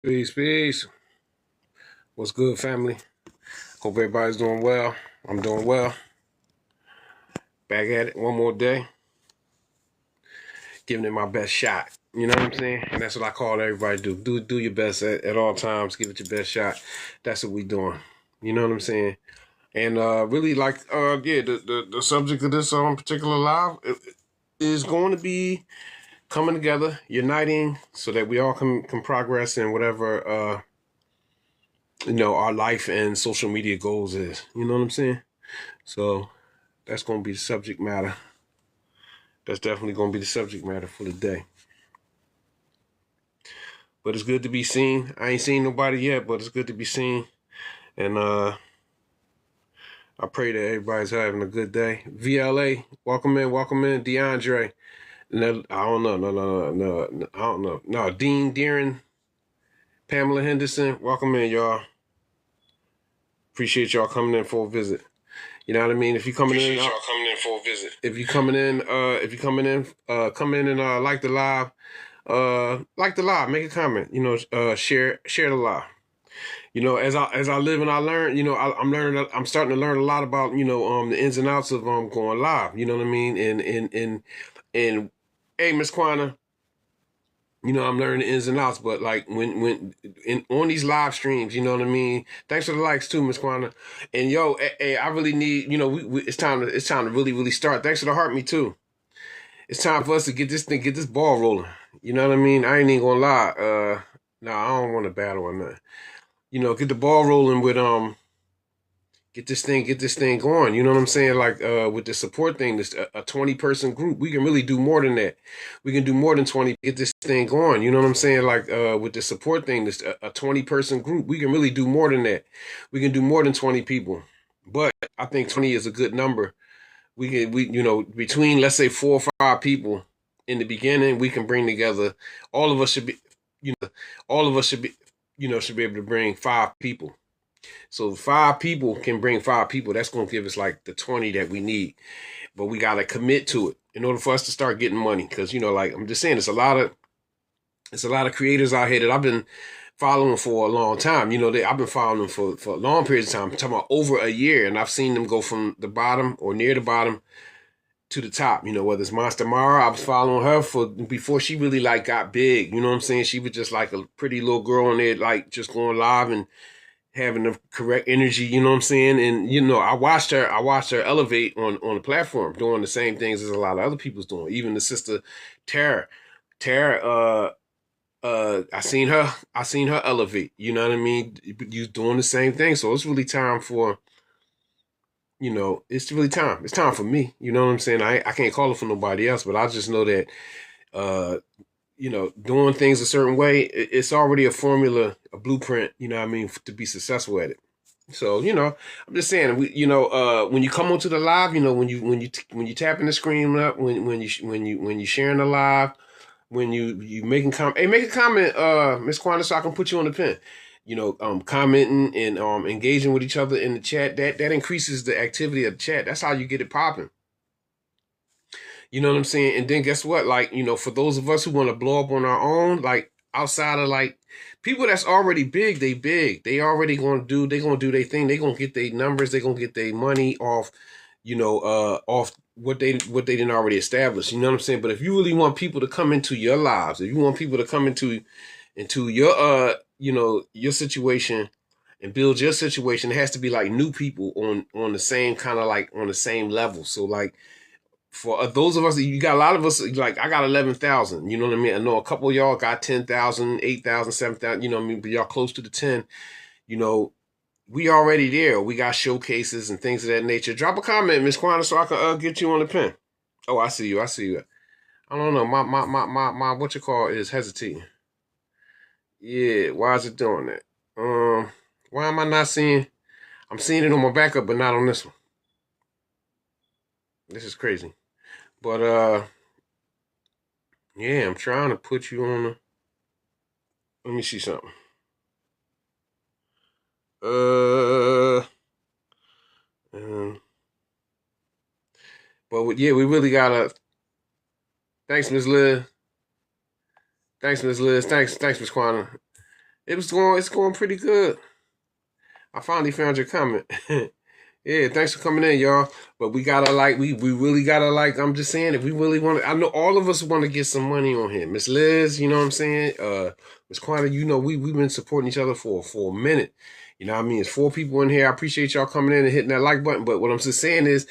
Peace, peace. What's good, family? Hope everybody's doing well. I'm doing well. Back at it one more day, giving it my best shot. You know what I'm saying? And that's what I call everybody to do. Do your best at all times. Give it your best shot. That's what we doing. You know what I'm saying? And really, like, yeah, the subject of this particular live is going to be coming together, uniting, so that we all can progress in whatever our life and social media goals is. You know what I'm saying? So that's going to be the subject matter. That's definitely going to be the subject matter for the day. But it's good to be seen. I ain't seen nobody yet, but it's good to be seen. And I pray that everybody's having a good day. VLA, welcome in, DeAndre. No, I don't know, no, I don't know. No, Dean Deeren, Pamela Henderson, welcome in, y'all. Appreciate y'all coming in for a visit. You know what I mean? If you coming in, y'all coming in for a visit. If you coming in, come in and like the live. Like the live, make a comment. Share the live. As I live and I learn. I'm learning. I'm starting to learn a lot about the ins and outs of going live. You know what I mean? And hey, Miss Quana, I'm learning the ins and outs. But like on these live streams, you know what I mean. Thanks for the likes too, Miss Quana. And hey, I really need it's time to really start. Thanks for the heart, me too. It's time for us to get this ball rolling. You know what I mean? I ain't even gonna lie. No, I don't want to battle or nothing. Get the ball rolling with get this thing going. You know what I'm saying? Like with the support thing, this a 20-person group, we can really do more than that. We can do more than 20. Get this thing going. You know what I'm saying? Like with the support thing, this a 20-person group, we can really do more than that. We can do more than 20 people. But I think 20 is a good number. We between, let's say, 4 or 5 people in the beginning, we can bring together. All of us should be you know all of us should be able to bring 5 people. So 5 people can bring 5 people. That's going to give us like the 20 that we need. But we got to commit to it in order for us to start getting money. Because like I'm just saying, it's a lot of creators out here that I've been following for a long time. I've been following them for long periods of time. I'm talking about over a year, and I've seen them go from the bottom or near the bottom to the top. Whether it's Monster Mara, I was following her for before she really like got big. You know what I'm saying? She was just like a pretty little girl on there, like just going live and having the correct energy. You know what I'm saying? And I watched her elevate on the platform, doing the same things as a lot of other people's doing. Even the sister Tara, Tara, I seen her elevate. You know what I mean? You doing the same thing, so it's really time for it's really time. It's time for me. You know what I'm saying? I can't call it for nobody else, but I just know that uh doing things a certain way, it's already a formula, a blueprint. You know what I mean, to be successful at it. So I'm just saying, when you come onto the live, when you tapping the screen up, when you sharing the live, when you making comment, hey, make a comment, Miss Quanda, so I can put you on the pen. Commenting and engaging with each other in the chat, that increases the activity of the chat. That's how you get it popping. You know what I'm saying? And then guess what? Like, for those of us who want to blow up on our own, like outside of like people that's already big, they big. They gonna do their thing. They gonna get their numbers, they gonna get their money off, off what they didn't already establish. You know what I'm saying? But if you really want people to come into your lives, if you want people to come into your your situation and build your situation, it has to be like new people on the same kind of like on the same level. So like for those of us, you got a lot of us, like I got 11,000, you know what I mean? I know a couple of y'all got 10,000, 8,000, 7,000. You know what I mean? But y'all close to the 10, you know, we already there. We got showcases and things of that nature. Drop a comment, Miss Quana, so I can get you on the pen. Oh, I see you. I see you. I don't know. My what you call is hesitating. Yeah, why is it doing that? Why am I not seeing? I'm seeing it on my backup, but not on this one. This is crazy. But yeah, I'm trying to put you on. Let me see something. Uh, um, but yeah, we really gotta. Thanks, Miss Liz. Thanks, Miss Liz. Thanks, Miss Quana. It's going pretty good. I finally found your comment. Yeah, thanks for coming in, y'all. But we gotta like, we really gotta like. I'm just saying, if we really want to, I know all of us want to get some money on here. Miss Liz, you know what I'm saying? Miss Quanta, you know we've been supporting each other for a minute. You know what I mean? It's 4 people in here. I appreciate y'all coming in and hitting that like button. But what I'm just saying is,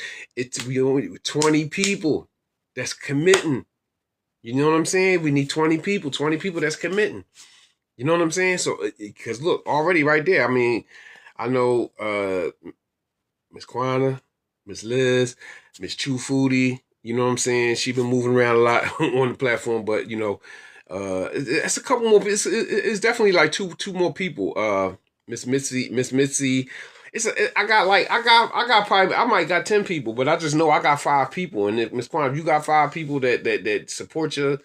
we only 20 people that's committing. You know what I'm saying? We need 20 people. 20 people that's committing. You know what I'm saying? So, because look, already right there. I mean, I know. Miss Quana, Miss Liz, Miss True Foodie. You know what I'm saying? She been moving around a lot on the platform, but you know, it's a couple more. It's definitely like two more people. Miss Mitzi. I got probably I might got 10 people, but I just know I got 5 people. And if Miss Quana, if you got 5 people that support you,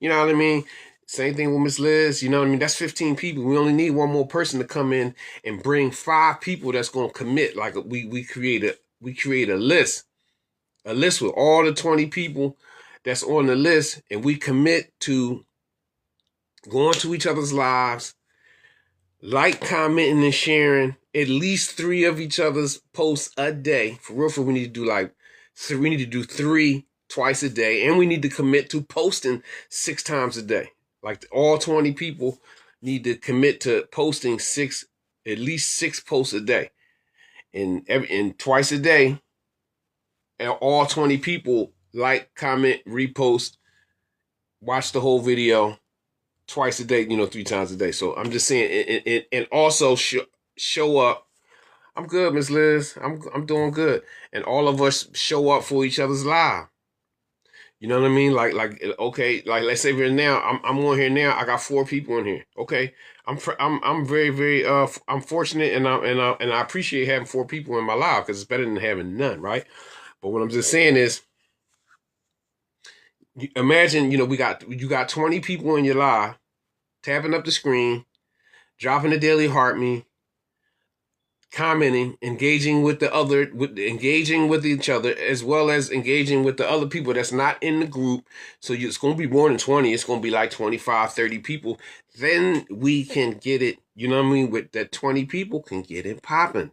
you know what I mean. Same thing with Miss Liz, you know what I mean? That's 15 people. We only need one more person to come in and bring 5 people that's gonna commit. Like we create a list. A list with all the 20 people that's on the list, and we commit to going to each other's lives, like, commenting, and sharing at least 3 of each other's posts a day. For real, we need to do like, so we need to do 3 twice a day, and we need to commit to posting 6 times a day. Like all 20 people need to commit to posting at least 6 posts a day, and twice a day. And all 20 people like, comment, repost, watch the whole video twice a day. 3 times a day. So I'm just saying, and also show up. I'm good, Miss Liz. I'm doing good, and all of us show up for each other's live. You know what I mean? Like okay, like let's say we're now. I'm on here now. I got 4 people in here. Okay, I'm very very I'm fortunate, and I appreciate having 4 people in my life, because it's better than having none, right? But what I'm just saying is, imagine you got 20 people in your live, tapping up the screen, dropping a daily heart me, commenting, engaging with engaging with each other, as well as engaging with the other people that's not in the group. So it's going to be more than 20. It's going to be like 25, 30 people. Then we can get it, you know what I mean? With that 20 people can get it popping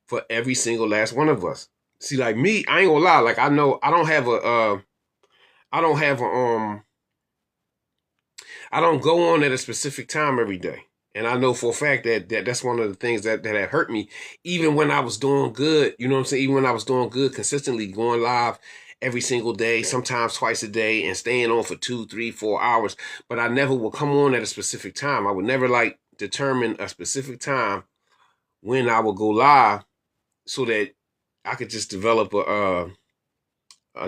for every single last one of us. See, like me, I ain't gonna lie. Like, I know I don't have I don't go on at a specific time every day. And I know for a fact that's one of the things that have hurt me, even when I was doing good. You know what I'm saying? Even when I was doing good, consistently going live every single day, sometimes twice a day, and staying on for 2, 3, 4 hours. But I never would come on at a specific time. I would never like determine a specific time when I would go live, so that I could just develop a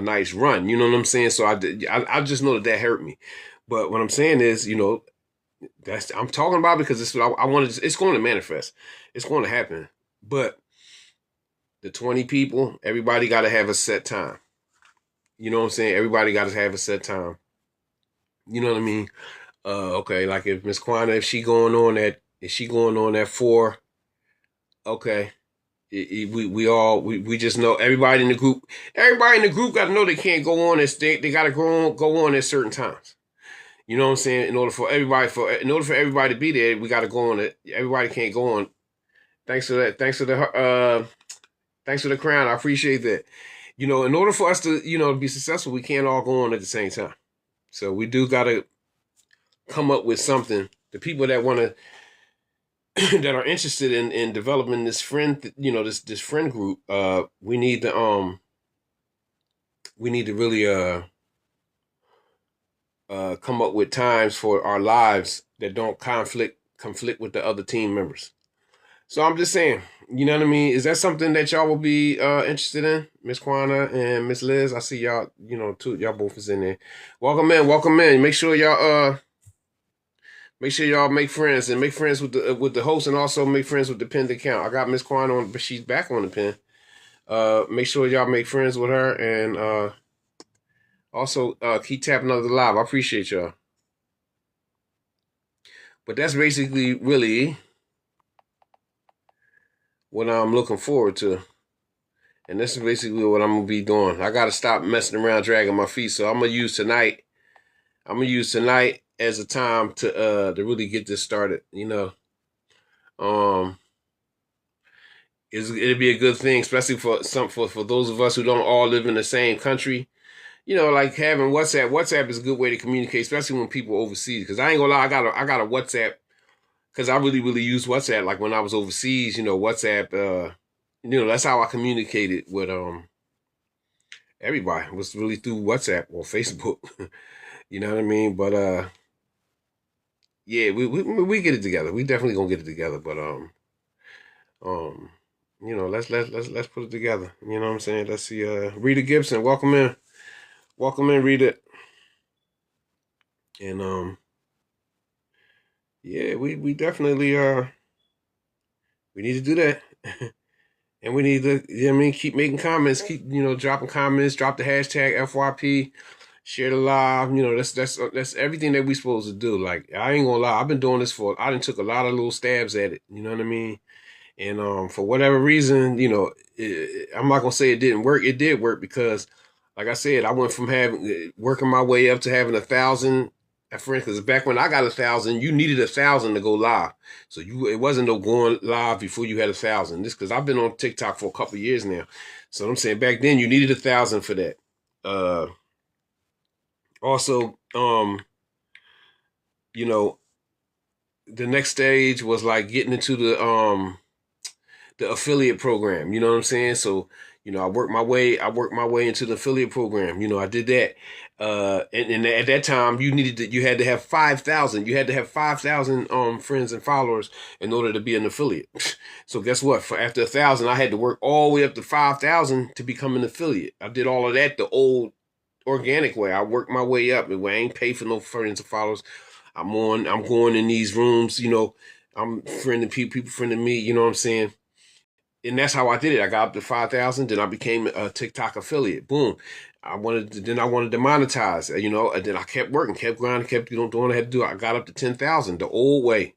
nice run. You know what I'm saying? So I just know that hurt me. But what I'm saying is, that's I'm talking about, because it's what I want to. It's going to manifest. It's going to happen. But the 20 people, everybody got to have a set time. You know what I'm saying? Everybody got to have a set time. You know what I mean? Okay, like if Miss Quana, if she going on at 4, okay. We just know everybody in the group. Everybody in the group got to know they can't go on. They got to go on at certain times. You know what I'm saying? In order for everybody to be there, we got to go on it. Everybody can't go on. Thanks for that. Thanks for the crown. I appreciate that. In order for us to, be successful, we can't all go on at the same time. So we do got to come up with something. The people that want to, that are interested in developing this friend, this friend group, we need to really come up with times for our lives that don't conflict with the other team members. So I'm just saying, you know what I mean? Is that something that y'all will be interested in? Miss Quana and Miss Liz, I see y'all, y'all both is in there. Welcome in. Make sure y'all make friends, and make friends with the host, and also make friends with the pinned account. I got Miss Quana on, but she's back on the pin. Make sure y'all make friends with her, and also keep tapping on the live. I appreciate y'all. But that's basically really what I'm looking forward to. And this is basically what I'm going to be doing. I got to stop messing around, dragging my feet. So I'm going to use tonight as a time to really get this started, Um, it'd be a good thing, especially for those of us who don't all live in the same country. Like having WhatsApp. WhatsApp is a good way to communicate, especially when people overseas. Because I ain't gonna lie, I got a WhatsApp because I really use WhatsApp. Like when I was overseas, WhatsApp. That's how I communicated with everybody. Was really through WhatsApp or Facebook. You know what I mean? But yeah, we get it together. We definitely gonna get it together. But um, let's put it together. You know what I'm saying? Let's see. Rita Gibson, welcome in, Rita. And yeah, we definitely we need to do that. And we need to, keep making comments, keep, dropping comments, drop the hashtag FYP, share the live. That's everything that we supposed to do. Like, I ain't gonna lie, I've been doing this I done took a lot of little stabs at it. You know what I mean? And for whatever reason, I'm not gonna say it didn't work. It did work because, like I said, I went from having working my way up to having 1,000. For instance, back when I got 1,000, you needed 1,000 to go live. So it wasn't no going live before you had 1,000. This because I've been on TikTok for a couple of years now. So I'm saying back then you needed 1,000 for that. Also, you know, the next stage was like getting into the affiliate program. You know what I'm saying? So, I worked my way into the affiliate program. I did that. And at that time you had to have 5,000. You had to have 5,000 friends and followers in order to be an affiliate. So guess what? For after 1,000, I had to work all the way up to 5,000 to become an affiliate. I did all of that the old organic way. I worked my way up. I ain't pay for no friends and followers. I'm going in these rooms, I'm friending people friending me, you know what I'm saying? And that's how I did it. I got up to 5,000, then I became a TikTok affiliate. Boom. Then I wanted to monetize, and then I kept working, kept grinding, kept doing what I had to do. I got up to 10,000, the old way,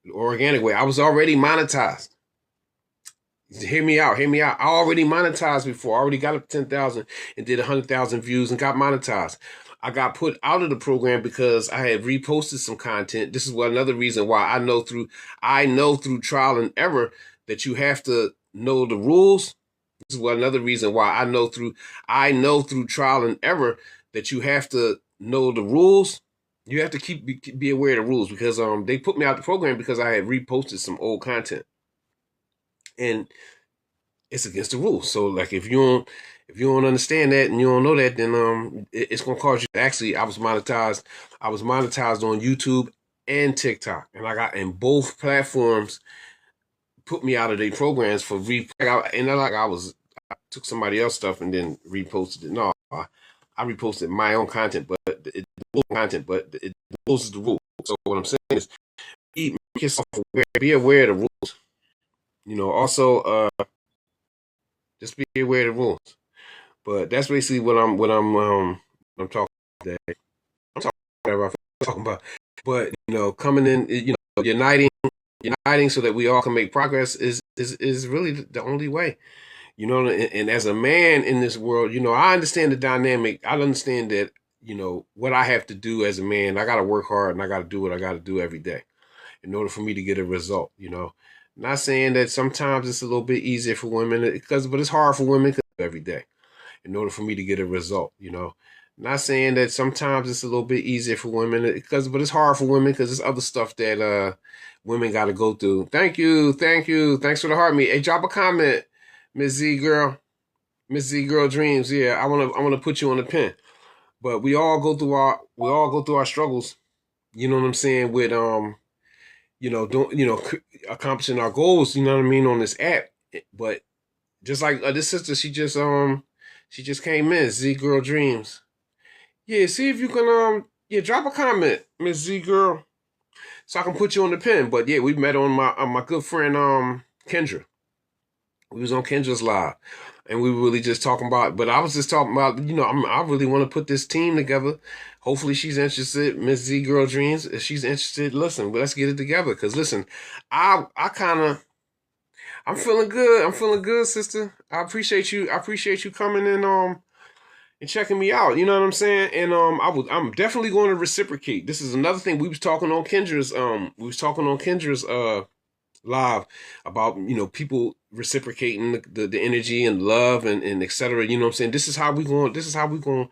the organic way. I was already monetized. Hear me out. I already monetized before. I already got up to 10,000 and did 100,000 views and got monetized. I got put out of the program because I had reposted some content. This is another reason why I know through trial and error that you have to know the rules. This is another reason why I know through trial and error that you have to know the rules. You have to be aware of the rules because they put me out the program because I had reposted some old content. And it's against the rules. So like if you don't understand that and you don't know that, then it's gonna cause you. Actually, I was monetized. On YouTube and TikTok, and I got in both platforms put me out of their programs for and I took somebody else's stuff and then reposted it. No, I reposted my own content, but it is the rules. So what I'm saying is, make yourself aware, be aware of the rules. Also, just be aware of the rules. But that's basically what I'm talking today. I'm talking whatever I'm talking about. But coming in, uniting so that we all can make progress is really the only way. And as a man in this world, I understand the dynamic. I understand that, what I have to do as a man. I got to work hard and I got to do what I got to do every day in order for me to get a result. Not saying that sometimes it's a little bit easier for women but it's hard for women every day in order for me to get a result. Not saying that sometimes it's a little bit easier for women but it's hard for women because there's other stuff that women got to go through. Thank you, thanks for the heart. Hey, drop a comment, Miss Z Girl Dreams. Yeah, I wanna put you on the pin. But we all go through our struggles. You know what I'm saying with don't accomplishing our goals. You know what I mean on this app. But just like this sister, she just came in. Z Girl Dreams. Yeah, see if you can drop a comment, Miss Z Girl, so I can put you on the pin. But yeah, we met on my good friend Kendra. We was on Kendra's live, and we were really just talking about. But I was just talking about, I really want to put this team together. Hopefully, she's interested. Miss Z Girl Dreams, if she's interested, listen, let's get it together. Cause listen, I'm feeling good. I'm feeling good, sister. I appreciate you coming in and checking me out. You know what I'm saying? And I'm definitely going to reciprocate. This is another thing we was talking on Kendra's live about, people reciprocating the energy and love and et cetera. You know what I'm saying? This is how we going. This is how we going to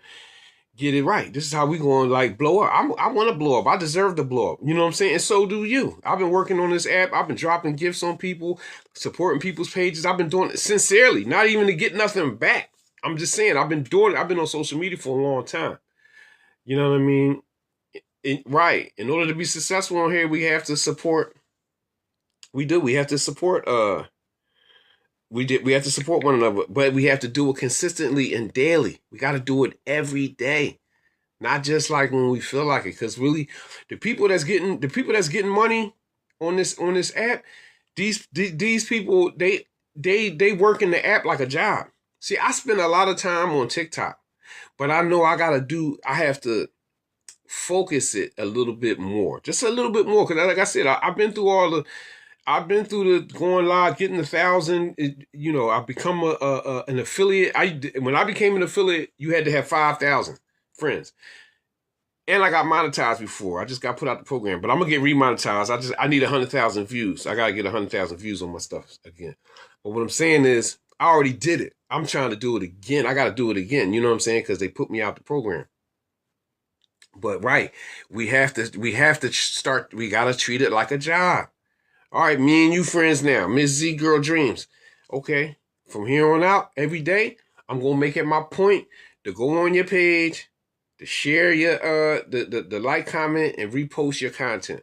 get it right. This is how we going to like blow up. I want to blow up. I deserve to blow up. You know what I'm saying? And so do you. I've been working on this app. I've been dropping gifts on people, supporting people's pages. I've been doing it sincerely, not even to get nothing back. I'm just saying, I've been doing it. I've been on social media for a long time. You know what I mean? Right. In order to be successful on here, we have to support. We do. We have to support. We have to support one another, but we have to do it consistently and daily. We got to do it every day, not just like when we feel like it. Because really, the people that's getting money on this app, these people they work in the app like a job. See, I spend a lot of time on TikTok, but I know I have to focus it a little bit more, just a little bit more. Because like I said, I've been through the going live, getting 1,000. I've become an affiliate. When I became an affiliate, you had to have 5,000 friends, and I got monetized before. I just got put out the program, but I'm gonna get remonetized. I need 100,000 views. I gotta get 100,000 views on my stuff again. But what I'm saying is, I already did it. I'm trying to do it again. I gotta do it again. You know what I'm saying? Because they put me out the program. But right, we have to start. We gotta treat it like a job. All right, me and you friends now. Miss Z Girl Dreams. Okay, from here on out, every day, I'm gonna make it my point to go on your page, to share your the like, comment, and repost your content.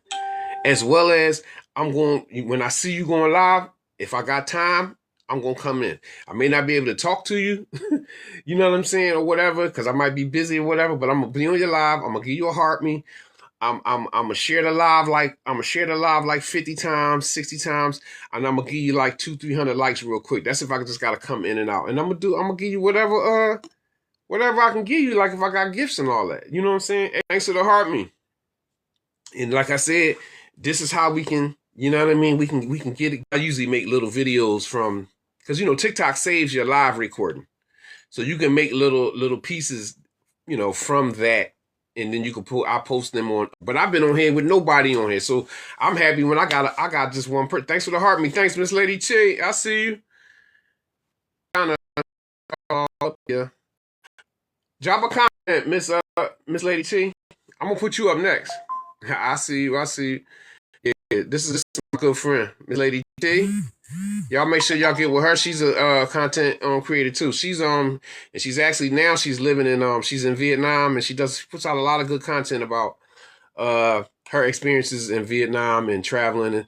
As well as when I see you going live, if I got time, I'm gonna come in. I may not be able to talk to you, you know what I'm saying, or whatever, because I might be busy or whatever, but I'm gonna be on your live. I'm gonna give you a heart me. I'm gonna share the live like 50 times, 60 times, and I'm gonna give you like 200-300 likes real quick. That's if I just gotta come in and out. And I'm gonna give you whatever I can give you, like if I got gifts and all that. You know what I'm saying? Hey, thanks to the heart me. And like I said, this is how we can, you know what I mean? We can get it. I usually make little videos from, because TikTok saves your live recording. So you can make little pieces, from that. And then you can I post them on, but I've been on here with nobody on here. So I'm happy when I got just one person. Thanks for the heart me. Thanks, Miss Lady T. I see you. Yeah. Drop a comment, Miss Lady T. I'm gonna put you up next. I see you. Yeah, this is my good friend, Miss Lady T. Y'all make sure y'all get with her. She's a content creator too. She's and she's actually now she's living in she's in Vietnam, and she puts out a lot of good content about her experiences in Vietnam and traveling and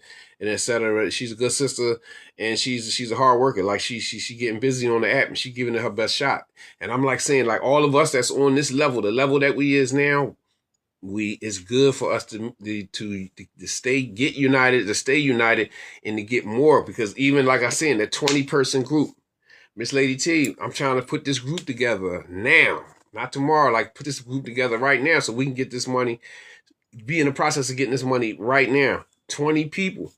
etc. She's a good sister, and she's a hard worker. Like she getting busy on the app, and she giving it her best shot. And I'm like saying, like all of us that's on this level, the level that we is now, it's good for us to stay united and to get more, because even like I said, in that 20-person group, Miss Lady T, I'm trying to put this group together now, not tomorrow. Like put this group together right now so we can get this money. Be in the process of getting this money right now. 20 people.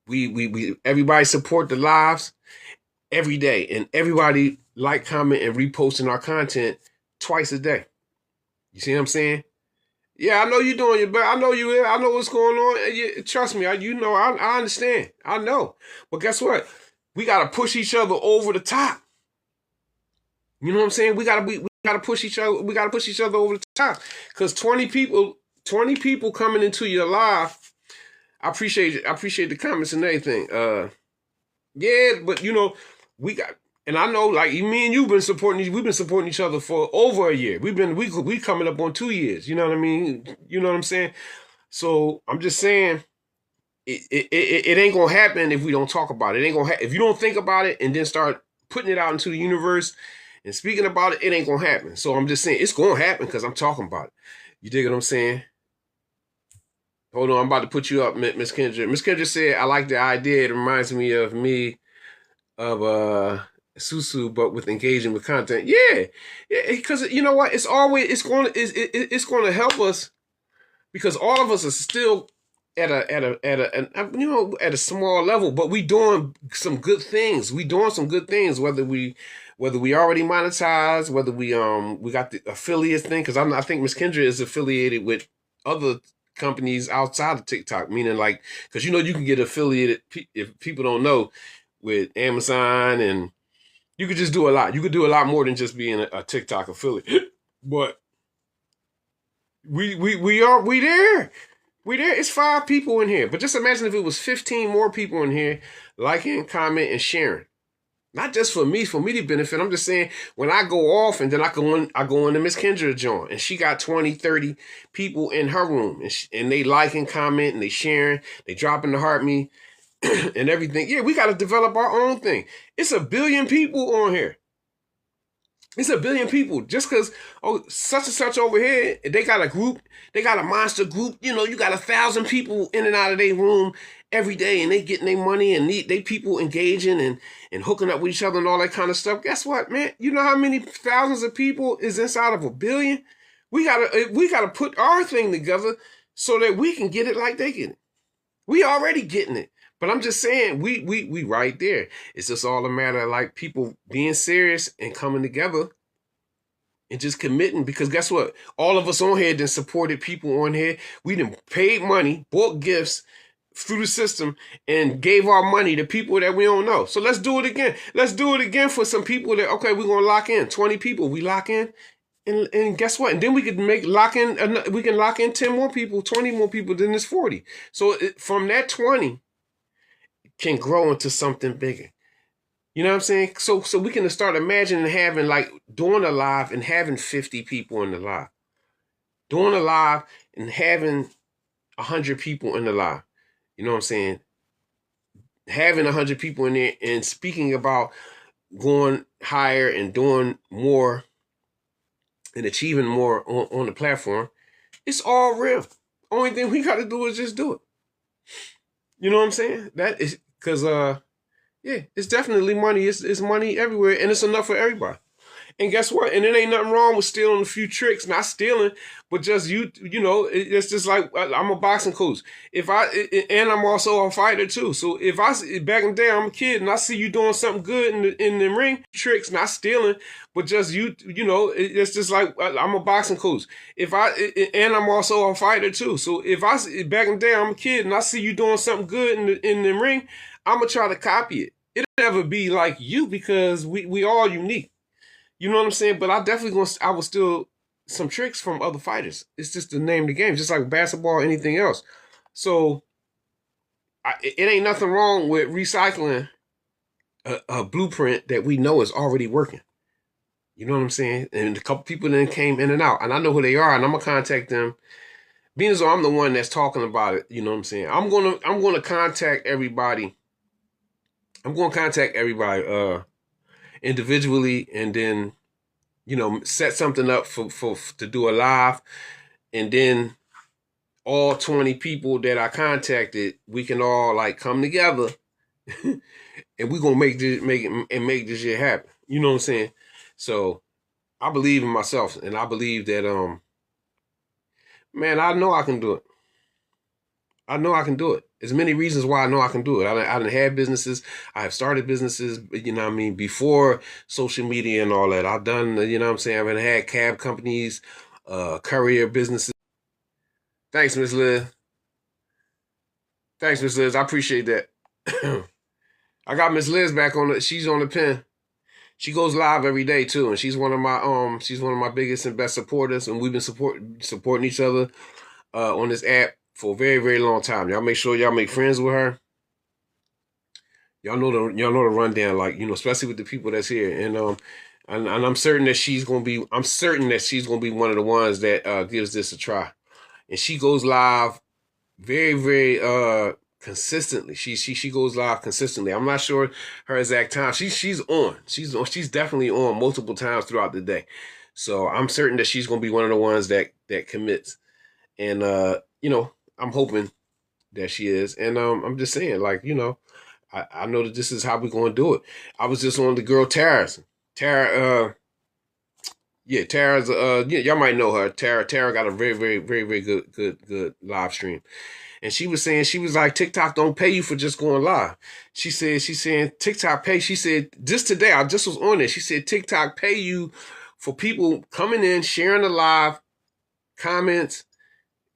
We everybody support the lives every day, and everybody like, comment, and reposting our content twice a day. You see what I'm saying? Yeah, I know you're doing your best. I know what's going on. Trust me, I understand. I know. But guess what? We gotta push each other over the top. You know what I'm saying? We gotta push each other. We gotta push each other over the top. Because 20 people coming into your live. I appreciate the comments and everything. Yeah, but we got. And I know, like me and you've been supporting. We've been supporting each other for over a year. We coming up on 2 years. You know what I mean? You know what I'm saying? So I'm just saying, it ain't gonna happen if we don't talk about it. It ain't gonna if you don't think about it and then start putting it out into the universe and speaking about it. It ain't gonna happen. So I'm just saying it's gonna happen because I'm talking about it. You dig what I'm saying? Hold on, I'm about to put you up, Miss Kendra. Miss Kendra said, "I like the idea. It reminds me of Susu, but with engaging with content." Yeah, because you know what? It's going to help us, because all of us are still at a small level, but we doing some good things. Whether we already monetize, whether we got the affiliate thing, because I think Miss Kendra is affiliated with other companies outside of TikTok, meaning like, because you can get affiliated, if people don't know, with Amazon, and you could just do a lot. You could do a lot more than just being a TikTok affiliate. But we there. We there. It's 5 people in here. But just imagine if it was 15 more people in here liking, comment, and sharing. Not just for me to benefit. I'm just saying, when I go off and then I go into Miss Kendra joint, and she got 20, 30 people in her room, and they like and comment and they sharing, they dropping the heart me and everything. Yeah, we got to develop our own thing. It's 1 billion people on here. It's 1 billion people. Just because, such and such over here, they got a group, they got a monster group. You got 1,000 people in and out of their room every day, and they getting their money, and they people engaging and hooking up with each other and all that kind of stuff. Guess what, man? You know how many thousands of people is inside of 1 billion? We gotta put our thing together so that we can get it like they get it. We already getting it. But I'm just saying, we right there. It's just all a matter of like people being serious and coming together and just committing. Because guess what? All of us on here done supported people on here. We done paid money, bought gifts through the system, and gave our money to people that we don't know. So let's do it again. Let's do it again for some people that, okay, we're going to lock in 20 people. We lock in. And guess what? And then we could we can lock in 10 more people, 20 more people, then it's 40. So from that 20 can grow into something bigger. You know what I'm saying? So we can start imagining having, like, doing a live and having 50 people in the live. Doing a live and having 100 people in the live. You know what I'm saying? Having 100 people in there and speaking about going higher and doing more and achieving more on the platform. It's all real. Only thing we got to do is just do it. You know what I'm saying? That is because, yeah, it's definitely money. It's money everywhere, and it's enough for everybody. And guess what? And it ain't nothing wrong with stealing a few tricks. Not stealing, but just it's just like, I'm a boxing coach. And I'm also a fighter too. So if back in the day, I'm a kid and I see you doing something good in the ring, tricks, not stealing, but just it's just like, I'm a boxing coach. And I'm also a fighter too. So back in the day, I'm a kid and I see you doing something good in the ring, I'm gonna try to copy it. It'll never be like you because we all unique. You know what I'm saying? But I will steal some tricks from other fighters. It's just the name of the game, just like basketball or anything else. So it ain't nothing wrong with recycling a blueprint that we know is already working. You know what I'm saying? And a couple people then came in and out, and I know who they are, and I'm gonna contact them. Being as though I'm the one that's talking about it, you know what I'm saying? I'm gonna contact everybody. I'm gonna contact everybody individually, and then set something up for to do a live, and then all 20 people that I contacted, we can all like come together and we're gonna make this shit happen. You know what I'm saying? So I believe in myself, and I believe that man, I know I can do it. I know I can do it. There's many reasons why I know I can do it. I done had businesses. I have started businesses, before social media and all that. I've done, I've had cab companies, courier businesses. Thanks, Miss Liz. Thanks, Miss Liz. I appreciate that. I got Miss Liz back she's on the pen. She goes live every day too, and she's one of my biggest and best supporters, and we've been supporting each other on this app for a very, very long time. Y'all make sure y'all make friends with her. Y'all know the rundown, especially with the people that's here. And I'm certain that she's gonna be one of the ones that gives this a try. And she goes live very, very consistently. She goes live consistently. I'm not sure her exact time. She's on. She's definitely on multiple times throughout the day. So I'm certain that she's gonna be one of the ones that commits. And I'm hoping that she is. And I'm just saying, I know that this is how we're going to do it. I was just on the girl Tara's. Tara's, y'all might know her. Tara got a very, very, very, very good live stream. And she was like, TikTok don't pay you for just going live. She's saying TikTok pay. She said, just today, I just was on it. She said, TikTok pay you for people coming in, sharing the live, comments,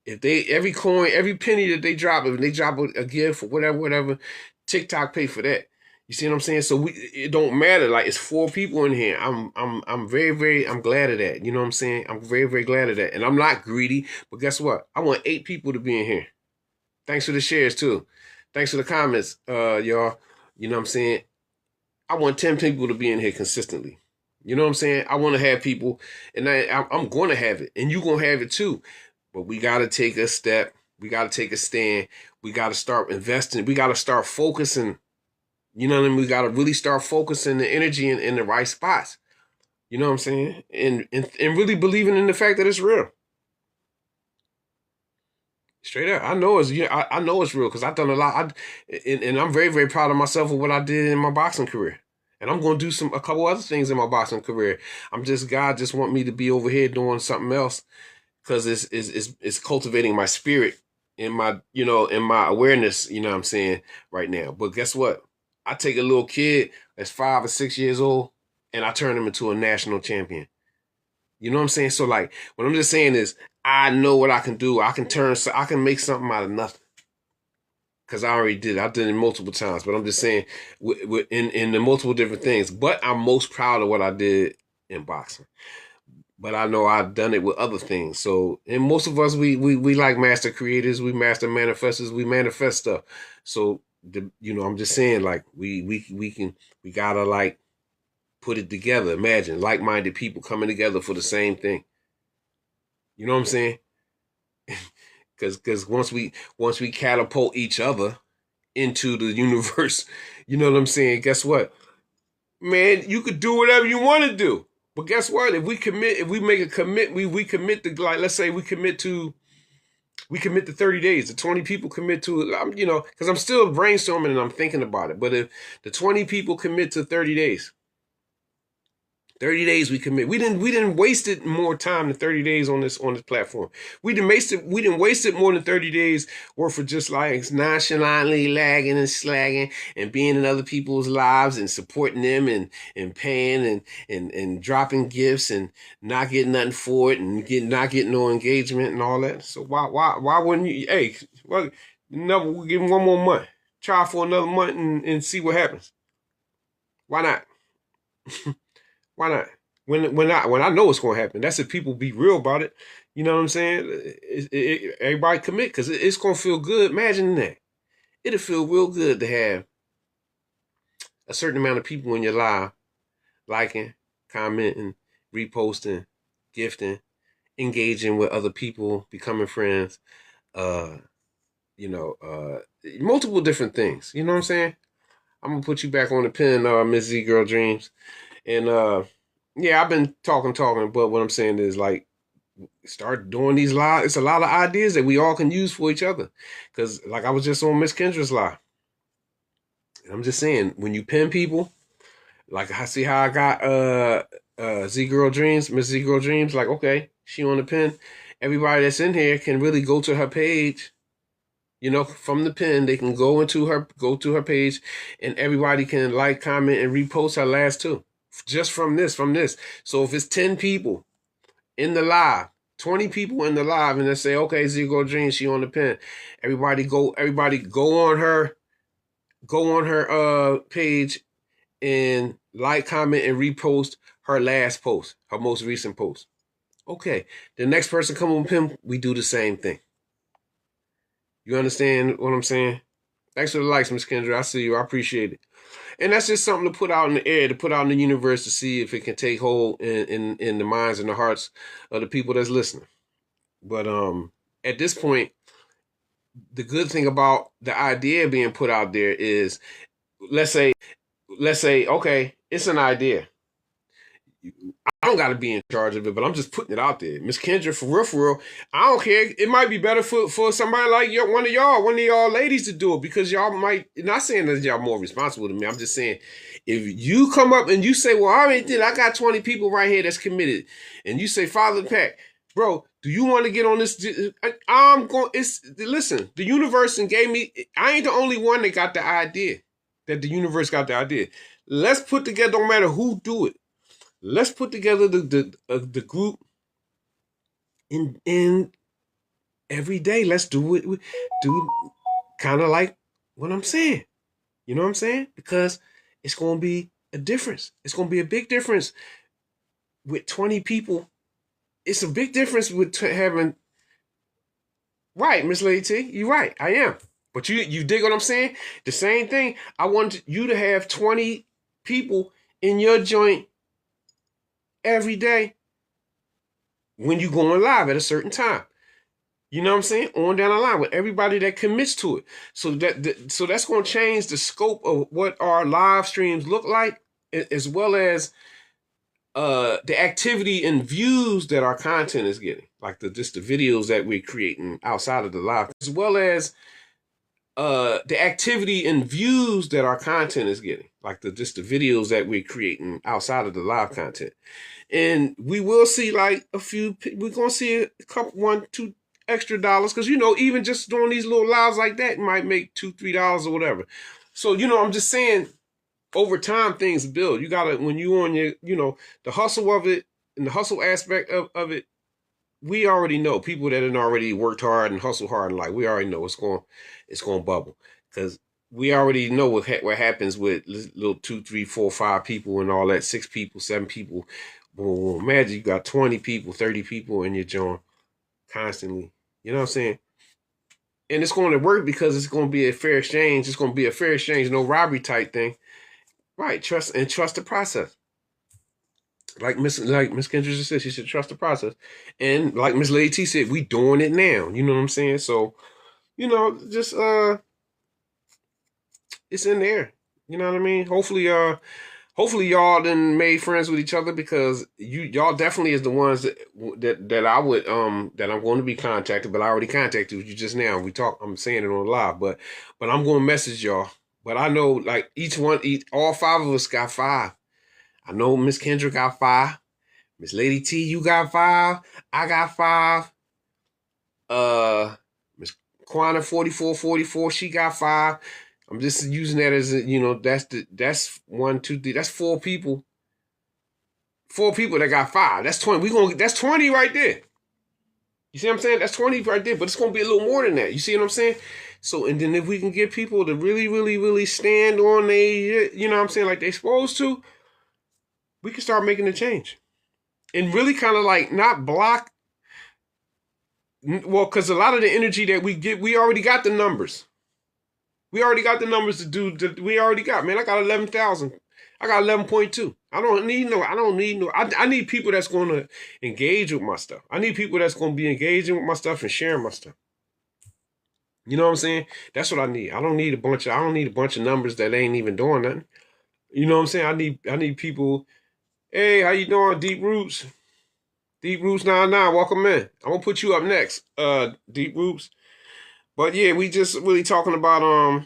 If they every coin, every penny that they drop, if they drop a gift or whatever, TikTok pay for that. You see what I'm saying? So it don't matter. Like it's 4 people in here. I'm very I'm glad of that. You know what I'm saying? I'm very glad of that. And I'm not greedy, but guess what? I want 8 people to be in here. Thanks for the shares too. Thanks for the comments, y'all. You know what I'm saying? I want 10 people to be in here consistently. You know what I'm saying? I want to have people, and I'm going to have it, and you're going to have it too. But we got to take a step. We got to take a stand. We got to start investing. We got to start focusing. You know what I mean? We got to really start focusing the energy in the right spots. You know what I'm saying? And really believing in the fact that it's real. Straight up, I know it's I know it's real because I've done a lot. And I'm very proud of myself for what I did in my boxing career. And I'm going to do a couple other things in my boxing career. God just want me to be over here doing something else because it's cultivating my spirit in my in my awareness. You know what I'm saying right now. But guess what? I take a little kid that's 5 or 6 years old and I turn him into a national champion. You know what I'm saying? So like, what I'm just saying is, I know what I can do. I can make something out of nothing. Cause I already did. I did it multiple times, but I'm just saying, in the multiple different things. But I'm most proud of what I did in boxing. But I know I've done it with other things. So, and most of us, we like master creators, we master manifestors, we manifest stuff. So, I'm just saying, like, we gotta like put it together. Imagine like-minded people coming together for the same thing. You know what I'm saying? Because once we catapult each other into the universe, you know what I'm saying? Guess what? Man, you could do whatever you want to do. But guess what? If we make a commit, we commit to, like, let's say we commit to 30 days. The 20 people commit to it, because I'm still brainstorming and I'm thinking about it. But if the 20 people commit to 30 days, 30 days we commit. We didn't waste it more time than 30 days on this platform. We didn't waste it more than 30 days worth of just like nonchalantly lagging and slagging and being in other people's lives and supporting them and paying and dropping gifts and not getting nothing for it and not getting no engagement and all that. So why wouldn't you? Hey, well, we'll give them one more month. Try for another month and see what happens. Why not? Why not? When I know it's going to happen. That's if people be real about it. You know what I'm saying? Everybody commit because it's going to feel good. Imagine that. It'll feel real good to have a certain amount of people in your live liking, commenting, reposting, gifting, engaging with other people, becoming friends, uh, multiple different things. You know what I'm saying? I'm going to put you back on the pen, Miss Z Girl Dreams. And yeah, I've been talking, but what I'm saying is like start doing these lives. It's a lot of ideas that we all can use for each other. Cause like I was just on Miss Kendra's live. And I'm just saying, when you pin people, like I see how I got Z Girl Dreams, Miss Z Girl Dreams, like okay, she on the pin. Everybody that's in here can really go to her page. From the pin, they can go to her page, and everybody can like, comment, and repost her last two. Just from this. So if it's 10 people in the live, 20 people in the live, and they say, okay, Zigo Dream, she on the pin. Everybody go on her page and like, comment, and repost her last post, her most recent post. Okay. The next person come on pin, we do the same thing. You understand what I'm saying? Thanks for the likes, Miss Kendra. I see you. I appreciate it. And that's just something to put out in the air, to put out in the universe to see if it can take hold in the minds and the hearts of the people that's listening. But at this point, the good thing about the idea being put out there is, let's say, okay, it's an idea. I don't got to be in charge of it, but I'm just putting it out there. Miss Kendra, for real, I don't care. It might be better for somebody like one of y'all ladies to do it, because y'all might, not saying that y'all more responsible than me. I'm just saying, if you come up and you say, well, I already did, I got 20 people right here that's committed, and you say, Father Pack, bro, do you want to get on this? Listen, the universe and gave me, I ain't the only one that got the idea, that the universe got the idea. Let's put together, don't matter who do it. Let's put together the group and every day. Let's do it. Do kind of like what I'm saying. You know what I'm saying? Because it's going to be a difference. It's going to be a big difference with 20 people. It's a big difference with having, right, Miss Lady T. You're right. I am. But you dig what I'm saying? The same thing. I want you to have 20 people in your joint every day when you going live at a certain time. You know what I'm saying? On down the line with everybody that commits to it. So that's going to change the scope of what our live streams look like, as well as the activity and views that our content is getting, like just the videos that we're creating outside of the live, as well as the activity and views that our content is getting, like just the videos that we're creating outside of the live content. And we will see like we're gonna see a couple, $1, $2 extra because even just doing these little lives like that might make $2, $3 or whatever. So I'm just saying, over time things build. You gotta, when you on your, the hustle of it and the hustle aspect of it, we already know people that have already worked hard and hustled hard in life. We already know it's going to bubble, because we already know what happens with little 2, 3, 4, 5 people and all that, 6 people, 7 people. Well, imagine you got 20 people, 30 people in your joint constantly. You know what I'm saying? And it's going to work because it's going to be a fair exchange. It's going to be a fair exchange, no robbery type thing. Right, trust the process. Like Miss Kendra just said, she should trust the process. And like Miss Lady T said, we doing it now. You know what I'm saying? So, just it's in there. You know what I mean? Hopefully y'all then made friends with each other, because y'all definitely is the ones that I would that I'm going to be contacted, but I already contacted you just now. I'm saying it on live, but I'm going to message y'all. But I know like all 5 of us got 5. I know Miss Kendra got 5. Miss Lady T, you got 5. I got 5. Miss Quana 4444, she got 5. I'm just using that as that's 1, 2, 3. That's 4 people. 4 people that got 5. That's 20. That's 20 right there. You see what I'm saying? That's 20 right there, but it's gonna be a little more than that. You see what I'm saying? So, and then if we can get people to really, really, really stand on you know what I'm saying, like they're supposed to, we can start making a change. And really kind of like not block. Well, because a lot of the energy that we get, we already got the numbers. We already got the numbers to do. We already got, man. I got 11,000. I got 11.2. I don't need no. I need people that's going to engage with my stuff. I need people that's going to be engaging with my stuff and sharing my stuff. You know what I'm saying? That's what I need. I don't need a bunch of numbers that ain't even doing nothing. You know what I'm saying? I need people. Hey, how you doing, Deep Roots? Deep Roots 99, welcome in. I'm gonna put you up next, Deep Roots. But yeah, we just really talking about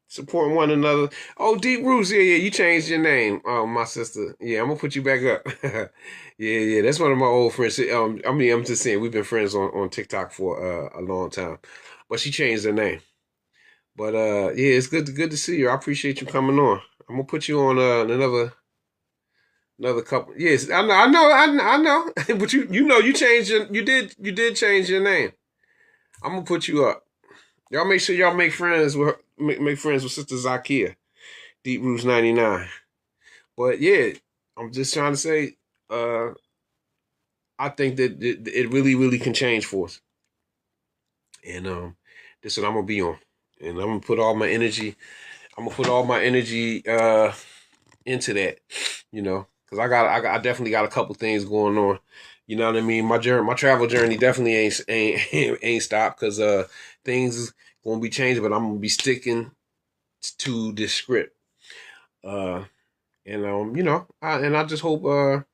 supporting one another. Oh, Deep Roots, yeah, you changed your name. Oh, my sister. Yeah, I'm gonna put you back up. yeah, that's one of my old friends. I'm just saying we've been friends on TikTok for a long time. But she changed her name. But yeah, it's good to see you. I appreciate you coming on. I'm gonna put you on another couple. Yes, I know. But you changed you did change your name. I'm gonna put you up. Y'all make sure y'all make friends with Sister Zakia, Deep Roots 99. But yeah, I'm just trying to say, I think that it really, really can change for us. And this is what I'm gonna be on. And I'm gonna put all my energy. Into that, because I definitely got a couple things going on. You know what I mean? My travel journey definitely ain't stopped, because things gonna be changing, but I'm gonna be sticking to this script. And I just hope a